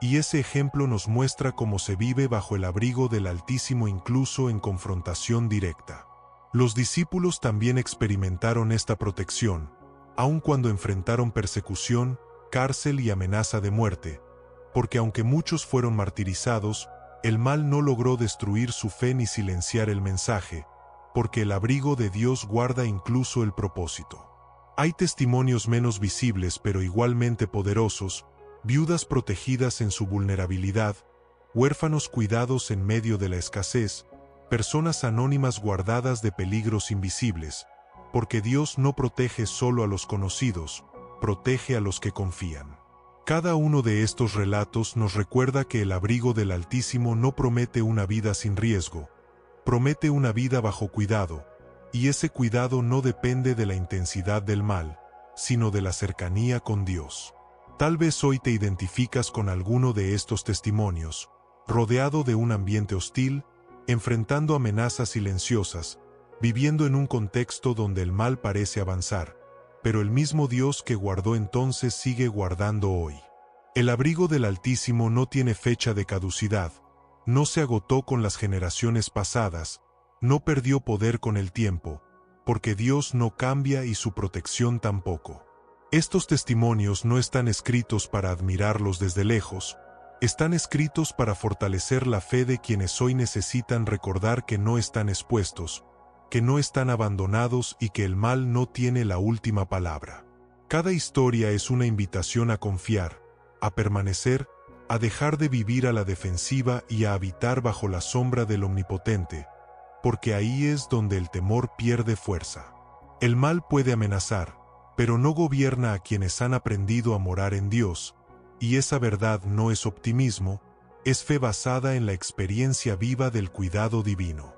y ese ejemplo nos muestra cómo se vive bajo el abrigo del Altísimo incluso en confrontación directa. Los discípulos también experimentaron esta protección, aun cuando enfrentaron persecución, cárcel y amenaza de muerte, porque aunque muchos fueron martirizados, el mal no logró destruir su fe ni silenciar el mensaje, porque el abrigo de Dios guarda incluso el propósito. Hay testimonios menos visibles pero igualmente poderosos, viudas protegidas en su vulnerabilidad, huérfanos cuidados en medio de la escasez, personas anónimas guardadas de peligros invisibles, porque Dios no protege solo a los conocidos, protege a los que confían. Cada uno de estos relatos nos recuerda que el abrigo del Altísimo no promete una vida sin riesgo, promete una vida bajo cuidado, y ese cuidado no depende de la intensidad del mal, sino de la cercanía con Dios. Tal vez hoy te identificas con alguno de estos testimonios, rodeado de un ambiente hostil, enfrentando amenazas silenciosas, viviendo en un contexto donde el mal parece avanzar, pero el mismo Dios que guardó entonces sigue guardando hoy. El abrigo del Altísimo no tiene fecha de caducidad, no se agotó con las generaciones pasadas, no perdió poder con el tiempo, porque Dios no cambia y su protección tampoco. Estos testimonios no están escritos para admirarlos desde lejos, están escritos para fortalecer la fe de quienes hoy necesitan recordar que no están expuestos, que no están abandonados y que el mal no tiene la última palabra. Cada historia es una invitación a confiar, a permanecer, a dejar de vivir a la defensiva y a habitar bajo la sombra del Omnipotente, porque ahí es donde el temor pierde fuerza. El mal puede amenazar, pero no gobierna a quienes han aprendido a morar en Dios, y esa verdad no es optimismo, es fe basada en la experiencia viva del cuidado divino.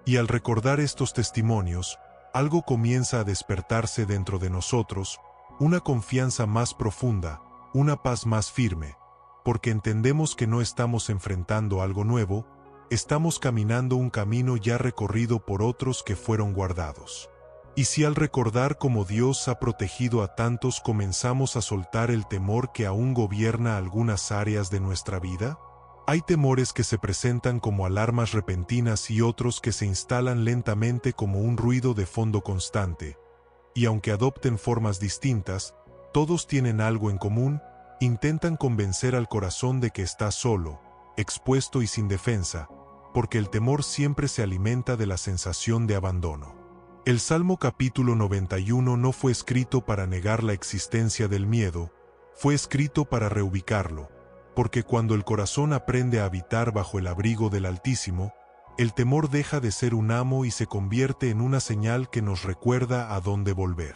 Y al recordar estos testimonios, algo comienza a despertarse dentro de nosotros, una confianza más profunda, una paz más firme, porque entendemos que no estamos enfrentando algo nuevo, estamos caminando un camino ya recorrido por otros que fueron guardados. Y si al recordar cómo Dios ha protegido a tantos comenzamos a soltar el temor que aún gobierna algunas áreas de nuestra vida, hay temores que se presentan como alarmas repentinas y otros que se instalan lentamente como un ruido de fondo constante, y aunque adopten formas distintas, todos tienen algo en común, intentan convencer al corazón de que está solo, expuesto y sin defensa, porque el temor siempre se alimenta de la sensación de abandono. El Salmo capítulo 91 no fue escrito para negar la existencia del miedo, fue escrito para reubicarlo, porque cuando el corazón aprende a habitar bajo el abrigo del Altísimo, el temor deja de ser un amo y se convierte en una señal que nos recuerda a dónde volver.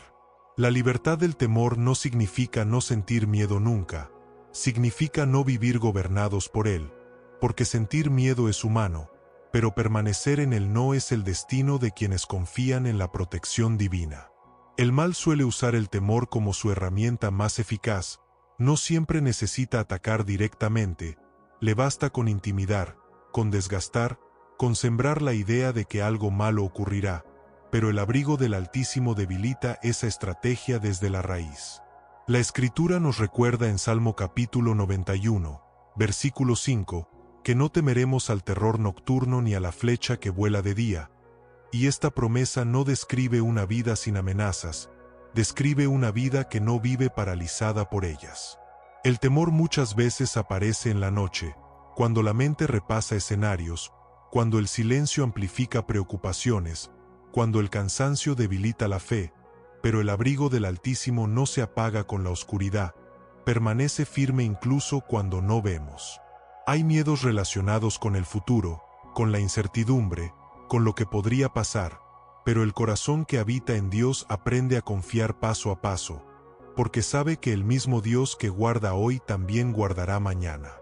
La libertad del temor no significa no sentir miedo nunca, significa no vivir gobernados por él, porque sentir miedo es humano, pero permanecer en él no es el destino de quienes confían en la protección divina. El mal suele usar el temor como su herramienta más eficaz, no siempre necesita atacar directamente, le basta con intimidar, con desgastar, con sembrar la idea de que algo malo ocurrirá, pero el abrigo del Altísimo debilita esa estrategia desde la raíz. La Escritura nos recuerda en Salmo capítulo 91, versículo 5, que no temeremos al terror nocturno ni a la flecha que vuela de día, y esta promesa no describe una vida sin amenazas, describe una vida que no vive paralizada por ellas. El temor muchas veces aparece en la noche, cuando la mente repasa escenarios, cuando el silencio amplifica preocupaciones, cuando el cansancio debilita la fe, pero el abrigo del Altísimo no se apaga con la oscuridad, permanece firme incluso cuando no vemos. Hay miedos relacionados con el futuro, con la incertidumbre, con lo que podría pasar, pero el corazón que habita en Dios aprende a confiar paso a paso, porque sabe que el mismo Dios que guarda hoy también guardará mañana.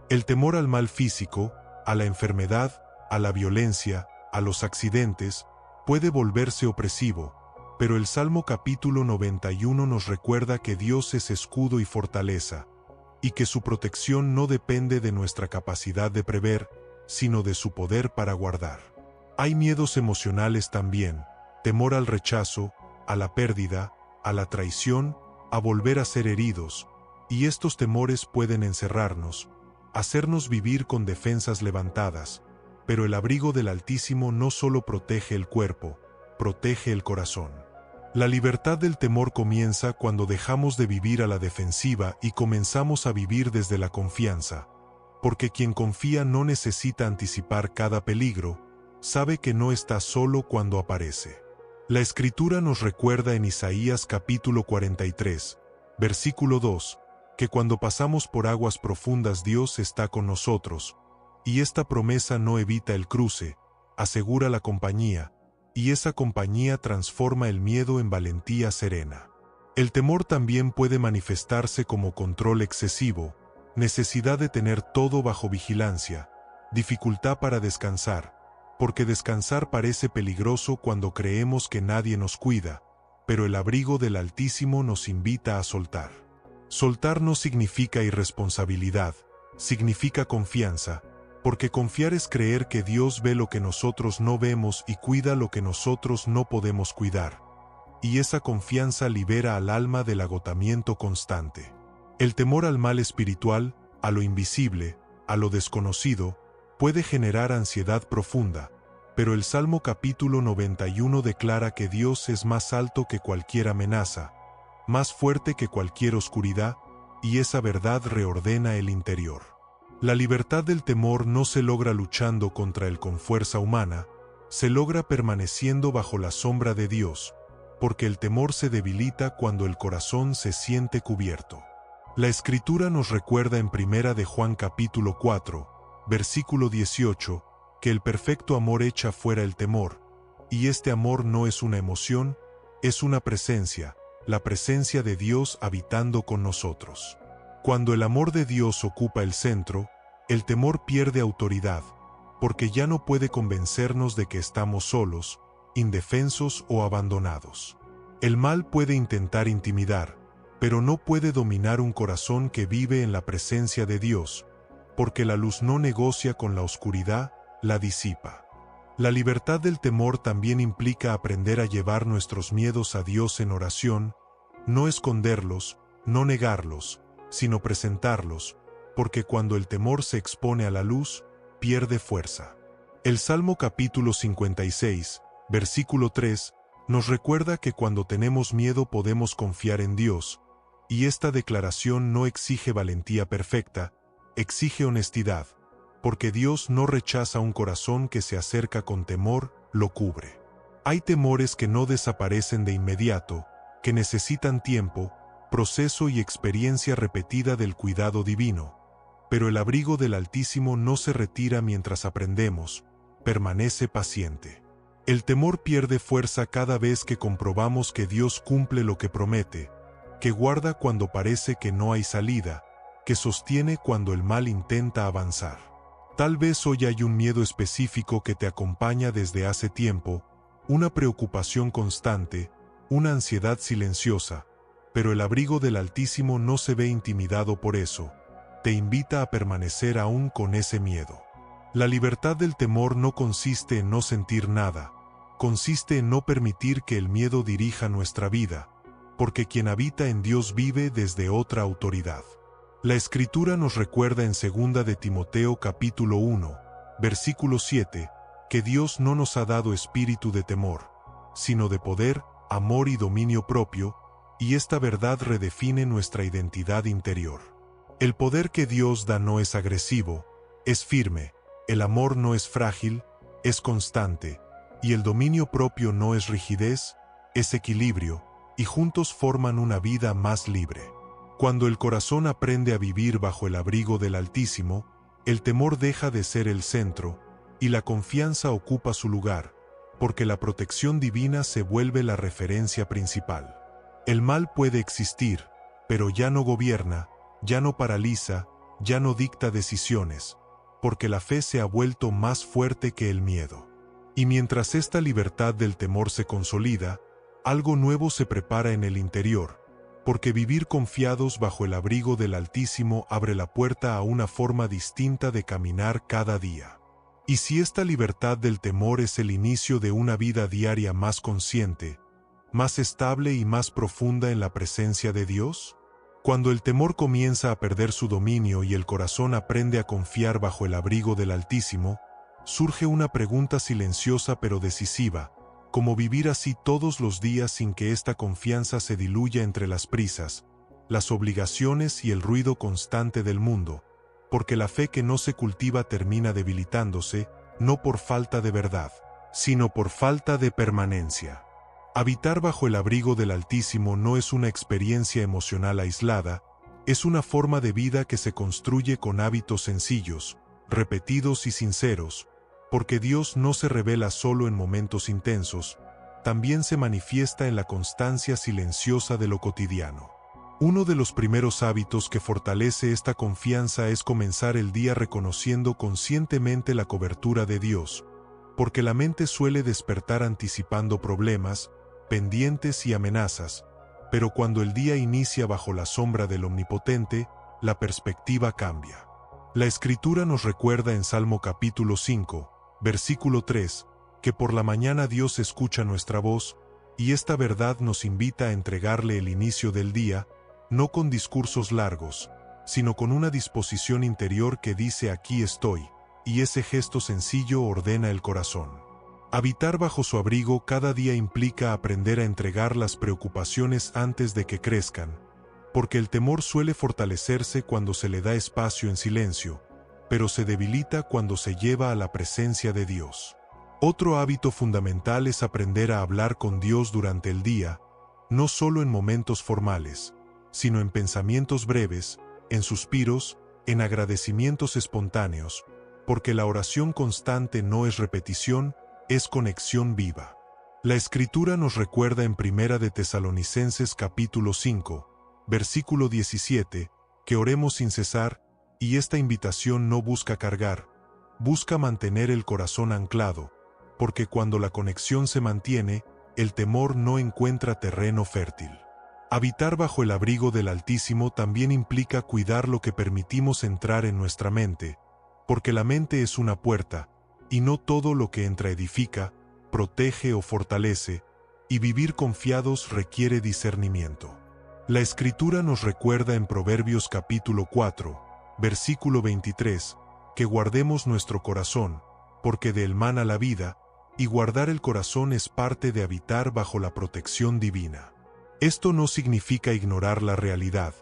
El temor al mal físico, a la enfermedad, a la violencia, a los accidentes, puede volverse opresivo, pero el Salmo capítulo 91 nos recuerda que Dios es escudo y fortaleza, y que su protección no depende de nuestra capacidad de prever, sino de su poder para guardar. Hay miedos emocionales también, temor al rechazo, a la pérdida, a la traición, a volver a ser heridos, y estos temores pueden encerrarnos, hacernos vivir con defensas levantadas, pero el abrigo del Altísimo no solo protege el cuerpo, protege el corazón. La libertad del temor comienza cuando dejamos de vivir a la defensiva y comenzamos a vivir desde la confianza, porque quien confía no necesita anticipar cada peligro, sabe que no está solo cuando aparece. La Escritura nos recuerda en Isaías capítulo 43, versículo 2, que cuando pasamos por aguas profundas Dios está con nosotros, y esta promesa no evita el cruce, asegura la compañía, y esa compañía transforma el miedo en valentía serena. El temor también puede manifestarse como control excesivo, necesidad de tener todo bajo vigilancia, dificultad para descansar, porque descansar parece peligroso cuando creemos que nadie nos cuida, pero el abrigo del Altísimo nos invita a soltar. Soltar no significa irresponsabilidad, significa confianza, porque confiar es creer que Dios ve lo que nosotros no vemos y cuida lo que nosotros no podemos cuidar. Y esa confianza libera al alma del agotamiento constante. El temor al mal espiritual, a lo invisible, a lo desconocido, puede generar ansiedad profunda, pero el Salmo capítulo 91 declara que Dios es más alto que cualquier amenaza, más fuerte que cualquier oscuridad, y esa verdad reordena el interior. La libertad del temor no se logra luchando contra él con fuerza humana, se logra permaneciendo bajo la sombra de Dios, porque el temor se debilita cuando el corazón se siente cubierto. La Escritura nos recuerda en 1 de Juan capítulo 4, versículo 18, que el perfecto amor echa fuera el temor, y este amor no es una emoción, es una presencia, la presencia de Dios habitando con nosotros. Cuando el amor de Dios ocupa el centro, el temor pierde autoridad, porque ya no puede convencernos de que estamos solos, indefensos o abandonados. El mal puede intentar intimidar, pero no puede dominar un corazón que vive en la presencia de Dios, porque la luz no negocia con la oscuridad, la disipa. La libertad del temor también implica aprender a llevar nuestros miedos a Dios en oración, no esconderlos, no negarlos, sino presentarlos, porque cuando el temor se expone a la luz, pierde fuerza. El Salmo capítulo 56, versículo 3, nos recuerda que cuando tenemos miedo podemos confiar en Dios, y esta declaración no exige valentía perfecta, exige honestidad, porque Dios no rechaza un corazón que se acerca con temor, lo cubre. Hay temores que no desaparecen de inmediato, que necesitan tiempo, proceso y experiencia repetida del cuidado divino, pero el abrigo del Altísimo no se retira mientras aprendemos, permanece paciente. El temor pierde fuerza cada vez que comprobamos que Dios cumple lo que promete, que guarda cuando parece que no hay salida, que sostiene cuando el mal intenta avanzar. Tal vez hoy hay un miedo específico que te acompaña desde hace tiempo, una preocupación constante, una ansiedad silenciosa, pero el abrigo del Altísimo no se ve intimidado por eso, te invita a permanecer aún con ese miedo. La libertad del temor no consiste en no sentir nada, consiste en no permitir que el miedo dirija nuestra vida, porque quien habita en Dios vive desde otra autoridad. La Escritura nos recuerda en 2 de Timoteo capítulo 1, versículo 7, que Dios no nos ha dado espíritu de temor, sino de poder, amor y dominio propio, y esta verdad redefine nuestra identidad interior. El poder que Dios da no es agresivo, es firme, el amor no es frágil, es constante, y el dominio propio no es rigidez, es equilibrio, y juntos forman una vida más libre. Cuando el corazón aprende a vivir bajo el abrigo del Altísimo, el temor deja de ser el centro, y la confianza ocupa su lugar, porque la protección divina se vuelve la referencia principal. El mal puede existir, pero ya no gobierna, ya no paraliza, ya no dicta decisiones, porque la fe se ha vuelto más fuerte que el miedo. Y mientras esta libertad del temor se consolida, algo nuevo se prepara en el interior, porque vivir confiados bajo el abrigo del Altísimo abre la puerta a una forma distinta de caminar cada día. Y si esta libertad del temor es el inicio de una vida diaria más consciente, más estable y más profunda en la presencia de Dios, cuando el temor comienza a perder su dominio y el corazón aprende a confiar bajo el abrigo del Altísimo, surge una pregunta silenciosa pero decisiva: ¿cómo vivir así todos los días sin que esta confianza se diluya entre las prisas, las obligaciones y el ruido constante del mundo? Porque la fe que no se cultiva termina debilitándose, no por falta de verdad, sino por falta de permanencia. Habitar bajo el abrigo del Altísimo no es una experiencia emocional aislada, es una forma de vida que se construye con hábitos sencillos, repetidos y sinceros, porque Dios no se revela solo en momentos intensos, también se manifiesta en la constancia silenciosa de lo cotidiano. Uno de los primeros hábitos que fortalece esta confianza es comenzar el día reconociendo conscientemente la cobertura de Dios, porque la mente suele despertar anticipando problemas, pendientes y amenazas, pero cuando el día inicia bajo la sombra del Omnipotente, la perspectiva cambia. La Escritura nos recuerda en Salmo capítulo 5, versículo 3, que por la mañana Dios escucha nuestra voz, y esta verdad nos invita a entregarle el inicio del día, no con discursos largos, sino con una disposición interior que dice aquí estoy, y ese gesto sencillo ordena el corazón. Habitar bajo su abrigo cada día implica aprender a entregar las preocupaciones antes de que crezcan, porque el temor suele fortalecerse cuando se le da espacio en silencio, pero se debilita cuando se lleva a la presencia de Dios. Otro hábito fundamental es aprender a hablar con Dios durante el día, no solo en momentos formales, sino en pensamientos breves, en suspiros, en agradecimientos espontáneos, porque la oración constante no es repetición, es conexión viva. La Escritura nos recuerda en Primera de Tesalonicenses capítulo 5, versículo 17, que oremos sin cesar, y esta invitación no busca cargar, busca mantener el corazón anclado, porque cuando la conexión se mantiene, el temor no encuentra terreno fértil. Habitar bajo el abrigo del Altísimo también implica cuidar lo que permitimos entrar en nuestra mente, porque la mente es una puerta, y no todo lo que entra edifica, protege o fortalece, y vivir confiados requiere discernimiento. La Escritura nos recuerda en Proverbios capítulo 4, versículo 23, que guardemos nuestro corazón, porque de él mana la vida, y guardar el corazón es parte de habitar bajo la protección divina. Esto no significa ignorar la realidad,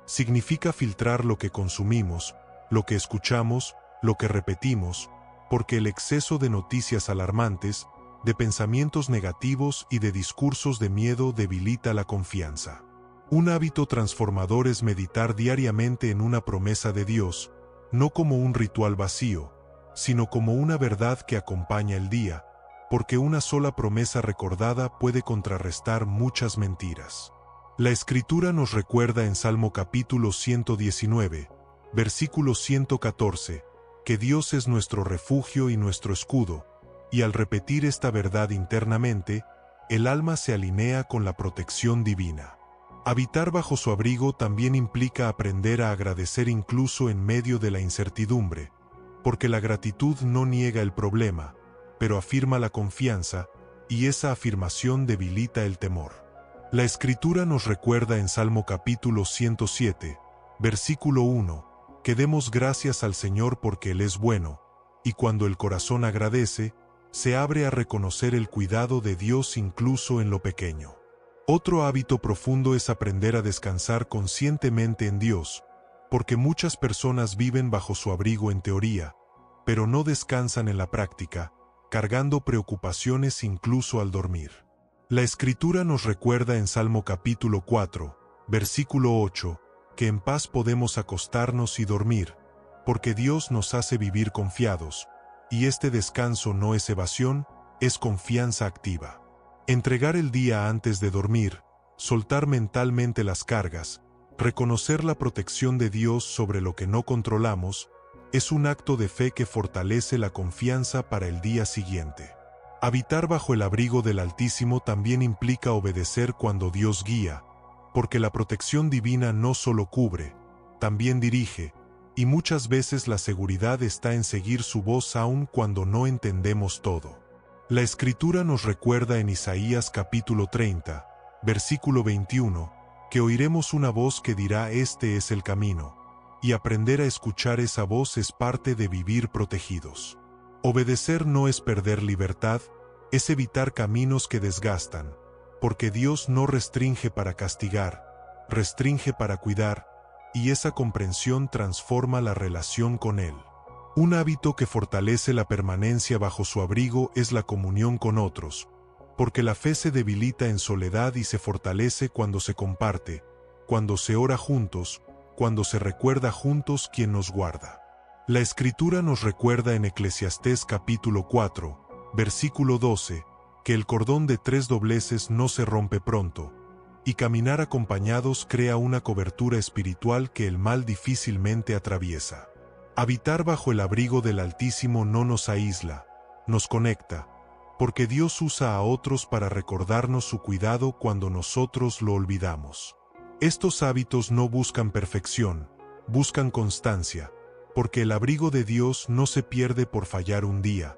significa filtrar lo que consumimos, lo que escuchamos, lo que repetimos, porque el exceso de noticias alarmantes, de pensamientos negativos y de discursos de miedo debilita la confianza. Un hábito transformador es meditar diariamente en una promesa de Dios, no como un ritual vacío, sino como una verdad que acompaña el día, porque una sola promesa recordada puede contrarrestar muchas mentiras. La Escritura nos recuerda en Salmo capítulo 119, versículo 114, que Dios es nuestro refugio y nuestro escudo, y al repetir esta verdad internamente, el alma se alinea con la protección divina. Habitar bajo su abrigo también implica aprender a agradecer incluso en medio de la incertidumbre, porque la gratitud no niega el problema, pero afirma la confianza, y esa afirmación debilita el temor. La Escritura nos recuerda en Salmo capítulo 107, versículo 1, que demos gracias al Señor porque Él es bueno, y cuando el corazón agradece, se abre a reconocer el cuidado de Dios incluso en lo pequeño. Otro hábito profundo es aprender a descansar conscientemente en Dios, porque muchas personas viven bajo su abrigo en teoría, pero no descansan en la práctica, cargando preocupaciones incluso al dormir. La Escritura nos recuerda en Salmo capítulo 4, versículo 8, que en paz podemos acostarnos y dormir, porque Dios nos hace vivir confiados, y este descanso no es evasión, es confianza activa. Entregar el día antes de dormir, soltar mentalmente las cargas, reconocer la protección de Dios sobre lo que no controlamos, es un acto de fe que fortalece la confianza para el día siguiente. Habitar bajo el abrigo del Altísimo también implica obedecer cuando Dios guía, porque la protección divina no solo cubre, también dirige, y muchas veces la seguridad está en seguir su voz aun cuando no entendemos todo. La Escritura nos recuerda en Isaías capítulo 30, versículo 21, que oiremos una voz que dirá este es el camino, y aprender a escuchar esa voz es parte de vivir protegidos. Obedecer no es perder libertad, es evitar caminos que desgastan, porque Dios no restringe para castigar, restringe para cuidar, y esa comprensión transforma la relación con Él. Un hábito que fortalece la permanencia bajo su abrigo es la comunión con otros, porque la fe se debilita en soledad y se fortalece cuando se comparte, cuando se ora juntos, cuando se recuerda juntos quién nos guarda. La Escritura nos recuerda en Eclesiastés capítulo 4, versículo 12, que el cordón de 3 dobleces no se rompe pronto, y caminar acompañados crea una cobertura espiritual que el mal difícilmente atraviesa. Habitar bajo el abrigo del Altísimo no nos aísla, nos conecta, porque Dios usa a otros para recordarnos su cuidado cuando nosotros lo olvidamos. Estos hábitos no buscan perfección, buscan constancia, porque el abrigo de Dios no se pierde por fallar un día,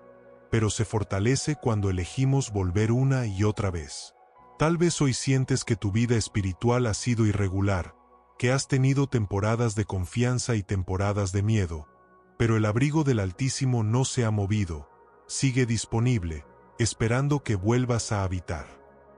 pero se fortalece cuando elegimos volver una y otra vez. Tal vez hoy sientes que tu vida espiritual ha sido irregular, que has tenido temporadas de confianza y temporadas de miedo, pero el abrigo del Altísimo no se ha movido, sigue disponible, esperando que vuelvas a habitar.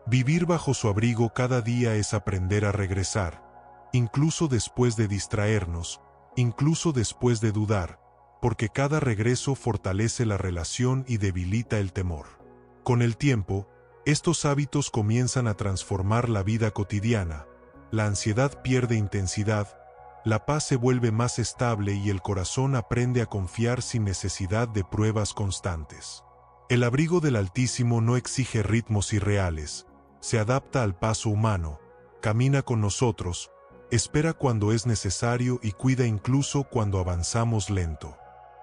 Vivir bajo su abrigo cada día es aprender a regresar, incluso después de distraernos, incluso después de dudar, porque cada regreso fortalece la relación y debilita el temor. Con el tiempo, estos hábitos comienzan a transformar la vida cotidiana, la ansiedad pierde intensidad, la paz se vuelve más estable y el corazón aprende a confiar sin necesidad de pruebas constantes. El abrigo del Altísimo no exige ritmos irreales, se adapta al paso humano, camina con nosotros, espera cuando es necesario y cuida incluso cuando avanzamos lento.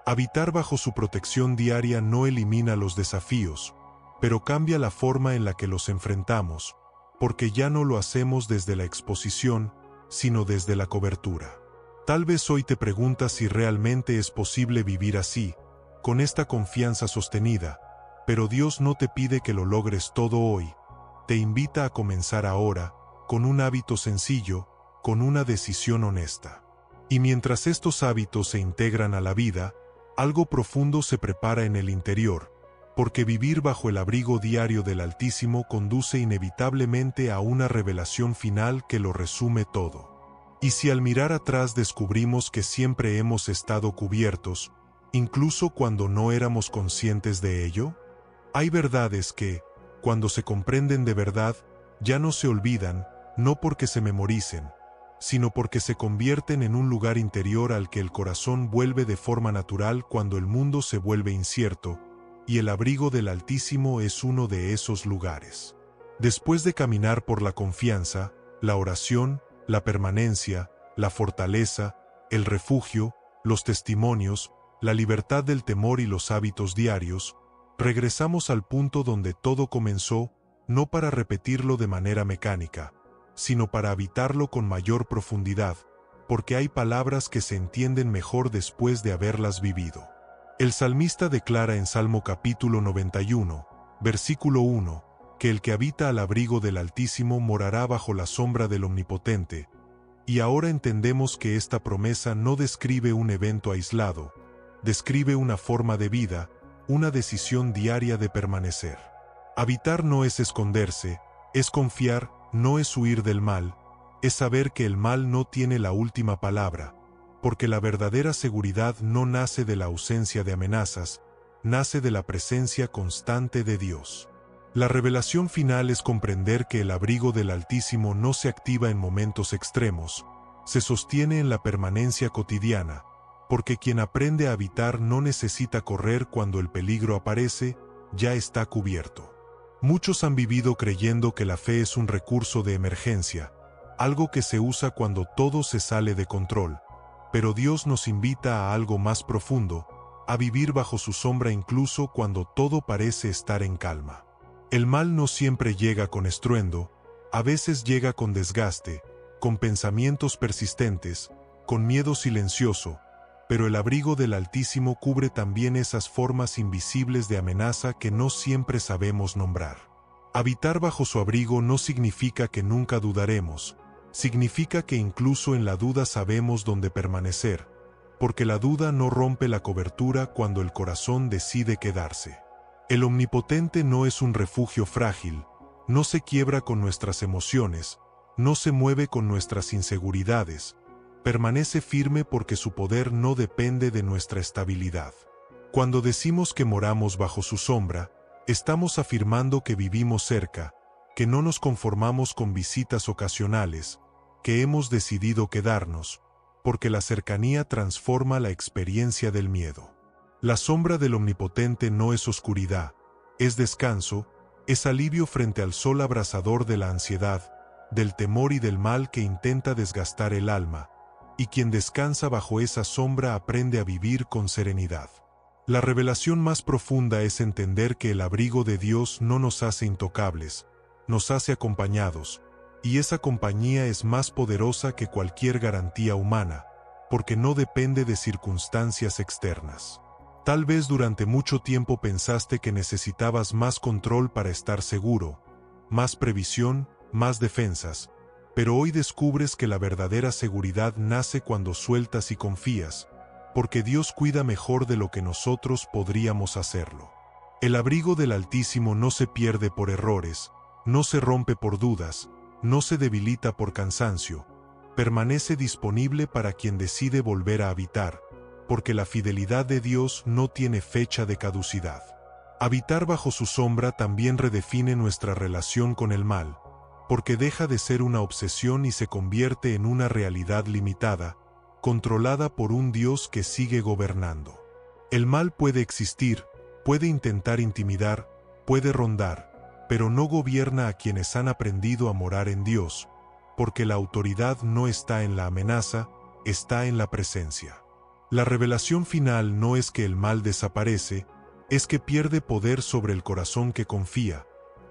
Habitar bajo su protección diaria no elimina los desafíos, pero cambia la forma en la que los enfrentamos, porque ya no lo hacemos desde la exposición, sino desde la cobertura. Tal vez hoy te preguntas si realmente es posible vivir así, con esta confianza sostenida, pero Dios no te pide que lo logres todo hoy, te invita a comenzar ahora, con un hábito sencillo, con una decisión honesta. Y mientras estos hábitos se integran a la vida, algo profundo se prepara en el interior, porque vivir bajo el abrigo diario del Altísimo conduce inevitablemente a una revelación final que lo resume todo. Y si al mirar atrás descubrimos que siempre hemos estado cubiertos, incluso cuando no éramos conscientes de ello, hay verdades que, cuando se comprenden de verdad, ya no se olvidan, no porque se memoricen, sino porque se convierten en un lugar interior al que el corazón vuelve de forma natural cuando el mundo se vuelve incierto, y el abrigo del Altísimo es uno de esos lugares. Después de caminar por la confianza, la oración, la permanencia, la fortaleza, el refugio, los testimonios, la libertad del temor y los hábitos diarios, regresamos al punto donde todo comenzó, no para repetirlo de manera mecánica, sino para habitarlo con mayor profundidad, porque hay palabras que se entienden mejor después de haberlas vivido. El salmista declara en Salmo capítulo 91, versículo 1, que el que habita al abrigo del Altísimo morará bajo la sombra del Omnipotente, y ahora entendemos que esta promesa no describe un evento aislado, describe una forma de vida, una decisión diaria de permanecer. Habitar no es esconderse, es confiar, no es huir del mal, es saber que el mal no tiene la última palabra, porque la verdadera seguridad no nace de la ausencia de amenazas, nace de la presencia constante de Dios. La revelación final es comprender que el abrigo del Altísimo no se activa en momentos extremos, se sostiene en la permanencia cotidiana, porque quien aprende a habitar no necesita correr cuando el peligro aparece, ya está cubierto. Muchos han vivido creyendo que la fe es un recurso de emergencia, algo que se usa cuando todo se sale de control, pero Dios nos invita a algo más profundo, a vivir bajo su sombra incluso cuando todo parece estar en calma. El mal no siempre llega con estruendo, a veces llega con desgaste, con pensamientos persistentes, con miedo silencioso, pero el abrigo del Altísimo cubre también esas formas invisibles de amenaza que no siempre sabemos nombrar. Habitar bajo su abrigo no significa que nunca dudaremos, significa que incluso en la duda sabemos dónde permanecer, porque la duda no rompe la cobertura cuando el corazón decide quedarse. El Omnipotente no es un refugio frágil, no se quiebra con nuestras emociones, no se mueve con nuestras inseguridades, permanece firme porque su poder no depende de nuestra estabilidad. Cuando decimos que moramos bajo su sombra, estamos afirmando que vivimos cerca, que no nos conformamos con visitas ocasionales, que hemos decidido quedarnos, porque la cercanía transforma la experiencia del miedo. La sombra del Omnipotente no es oscuridad, es descanso, es alivio frente al sol abrasador de la ansiedad, del temor y del mal que intenta desgastar el alma, y quien descansa bajo esa sombra aprende a vivir con serenidad. La revelación más profunda es entender que el abrigo de Dios no nos hace intocables, nos hace acompañados, y esa compañía es más poderosa que cualquier garantía humana, porque no depende de circunstancias externas. Tal vez durante mucho tiempo pensaste que necesitabas más control para estar seguro, más previsión, más defensas, pero hoy descubres que la verdadera seguridad nace cuando sueltas y confías, porque Dios cuida mejor de lo que nosotros podríamos hacerlo. El abrigo del Altísimo no se pierde por errores, no se rompe por dudas, no se debilita por cansancio, permanece disponible para quien decide volver a habitar, porque la fidelidad de Dios no tiene fecha de caducidad. Habitar bajo su sombra también redefine nuestra relación con el mal, porque deja de ser una obsesión y se convierte en una realidad limitada, controlada por un Dios que sigue gobernando. El mal puede existir, puede intentar intimidar, puede rondar, pero no gobierna a quienes han aprendido a morar en Dios, porque la autoridad no está en la amenaza, está en la presencia. La revelación final no es que el mal desaparece, es que pierde poder sobre el corazón que confía,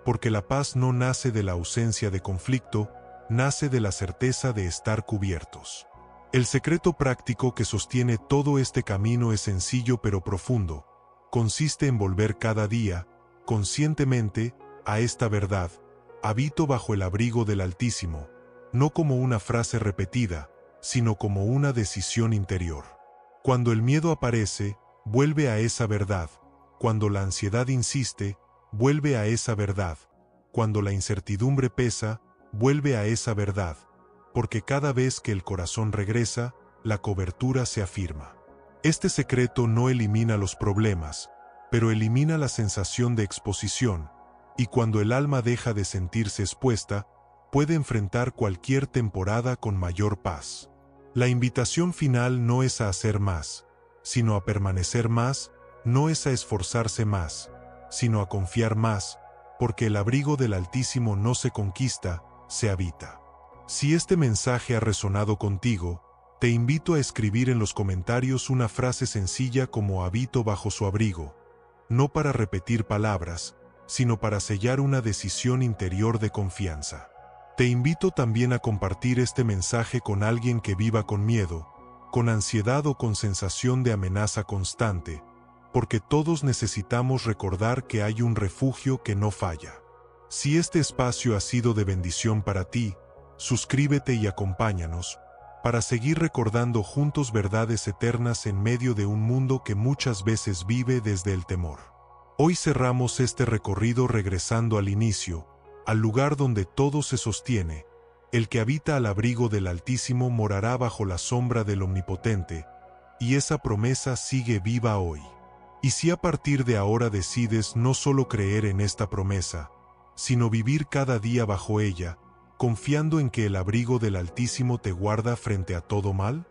porque la paz no nace de la ausencia de conflicto, nace de la certeza de estar cubiertos. El secreto práctico que sostiene todo este camino es sencillo pero profundo, consiste en volver cada día, conscientemente, a esta verdad: habito bajo el abrigo del Altísimo, no como una frase repetida, sino como una decisión interior. Cuando el miedo aparece, vuelve a esa verdad. Cuando la ansiedad insiste, vuelve a esa verdad. Cuando la incertidumbre pesa, vuelve a esa verdad. Porque cada vez que el corazón regresa, la cobertura se afirma. Este secreto no elimina los problemas, pero elimina la sensación de exposición, y cuando el alma deja de sentirse expuesta, puede enfrentar cualquier temporada con mayor paz. La invitación final no es a hacer más, sino a permanecer más, no es a esforzarse más, sino a confiar más, porque el abrigo del Altísimo no se conquista, se habita. Si este mensaje ha resonado contigo, te invito a escribir en los comentarios una frase sencilla como habito bajo su abrigo, no para repetir palabras, sino para sellar una decisión interior de confianza. Te invito también a compartir este mensaje con alguien que viva con miedo, con ansiedad o con sensación de amenaza constante, porque todos necesitamos recordar que hay un refugio que no falla. Si este espacio ha sido de bendición para ti, suscríbete y acompáñanos, para seguir recordando juntos verdades eternas en medio de un mundo que muchas veces vive desde el temor. Hoy cerramos este recorrido regresando al inicio, al lugar donde todo se sostiene. El que habita al abrigo del Altísimo morará bajo la sombra del Omnipotente, y esa promesa sigue viva hoy. Y si a partir de ahora decides no solo creer en esta promesa, sino vivir cada día bajo ella, confiando en que el abrigo del Altísimo te guarda frente a todo mal,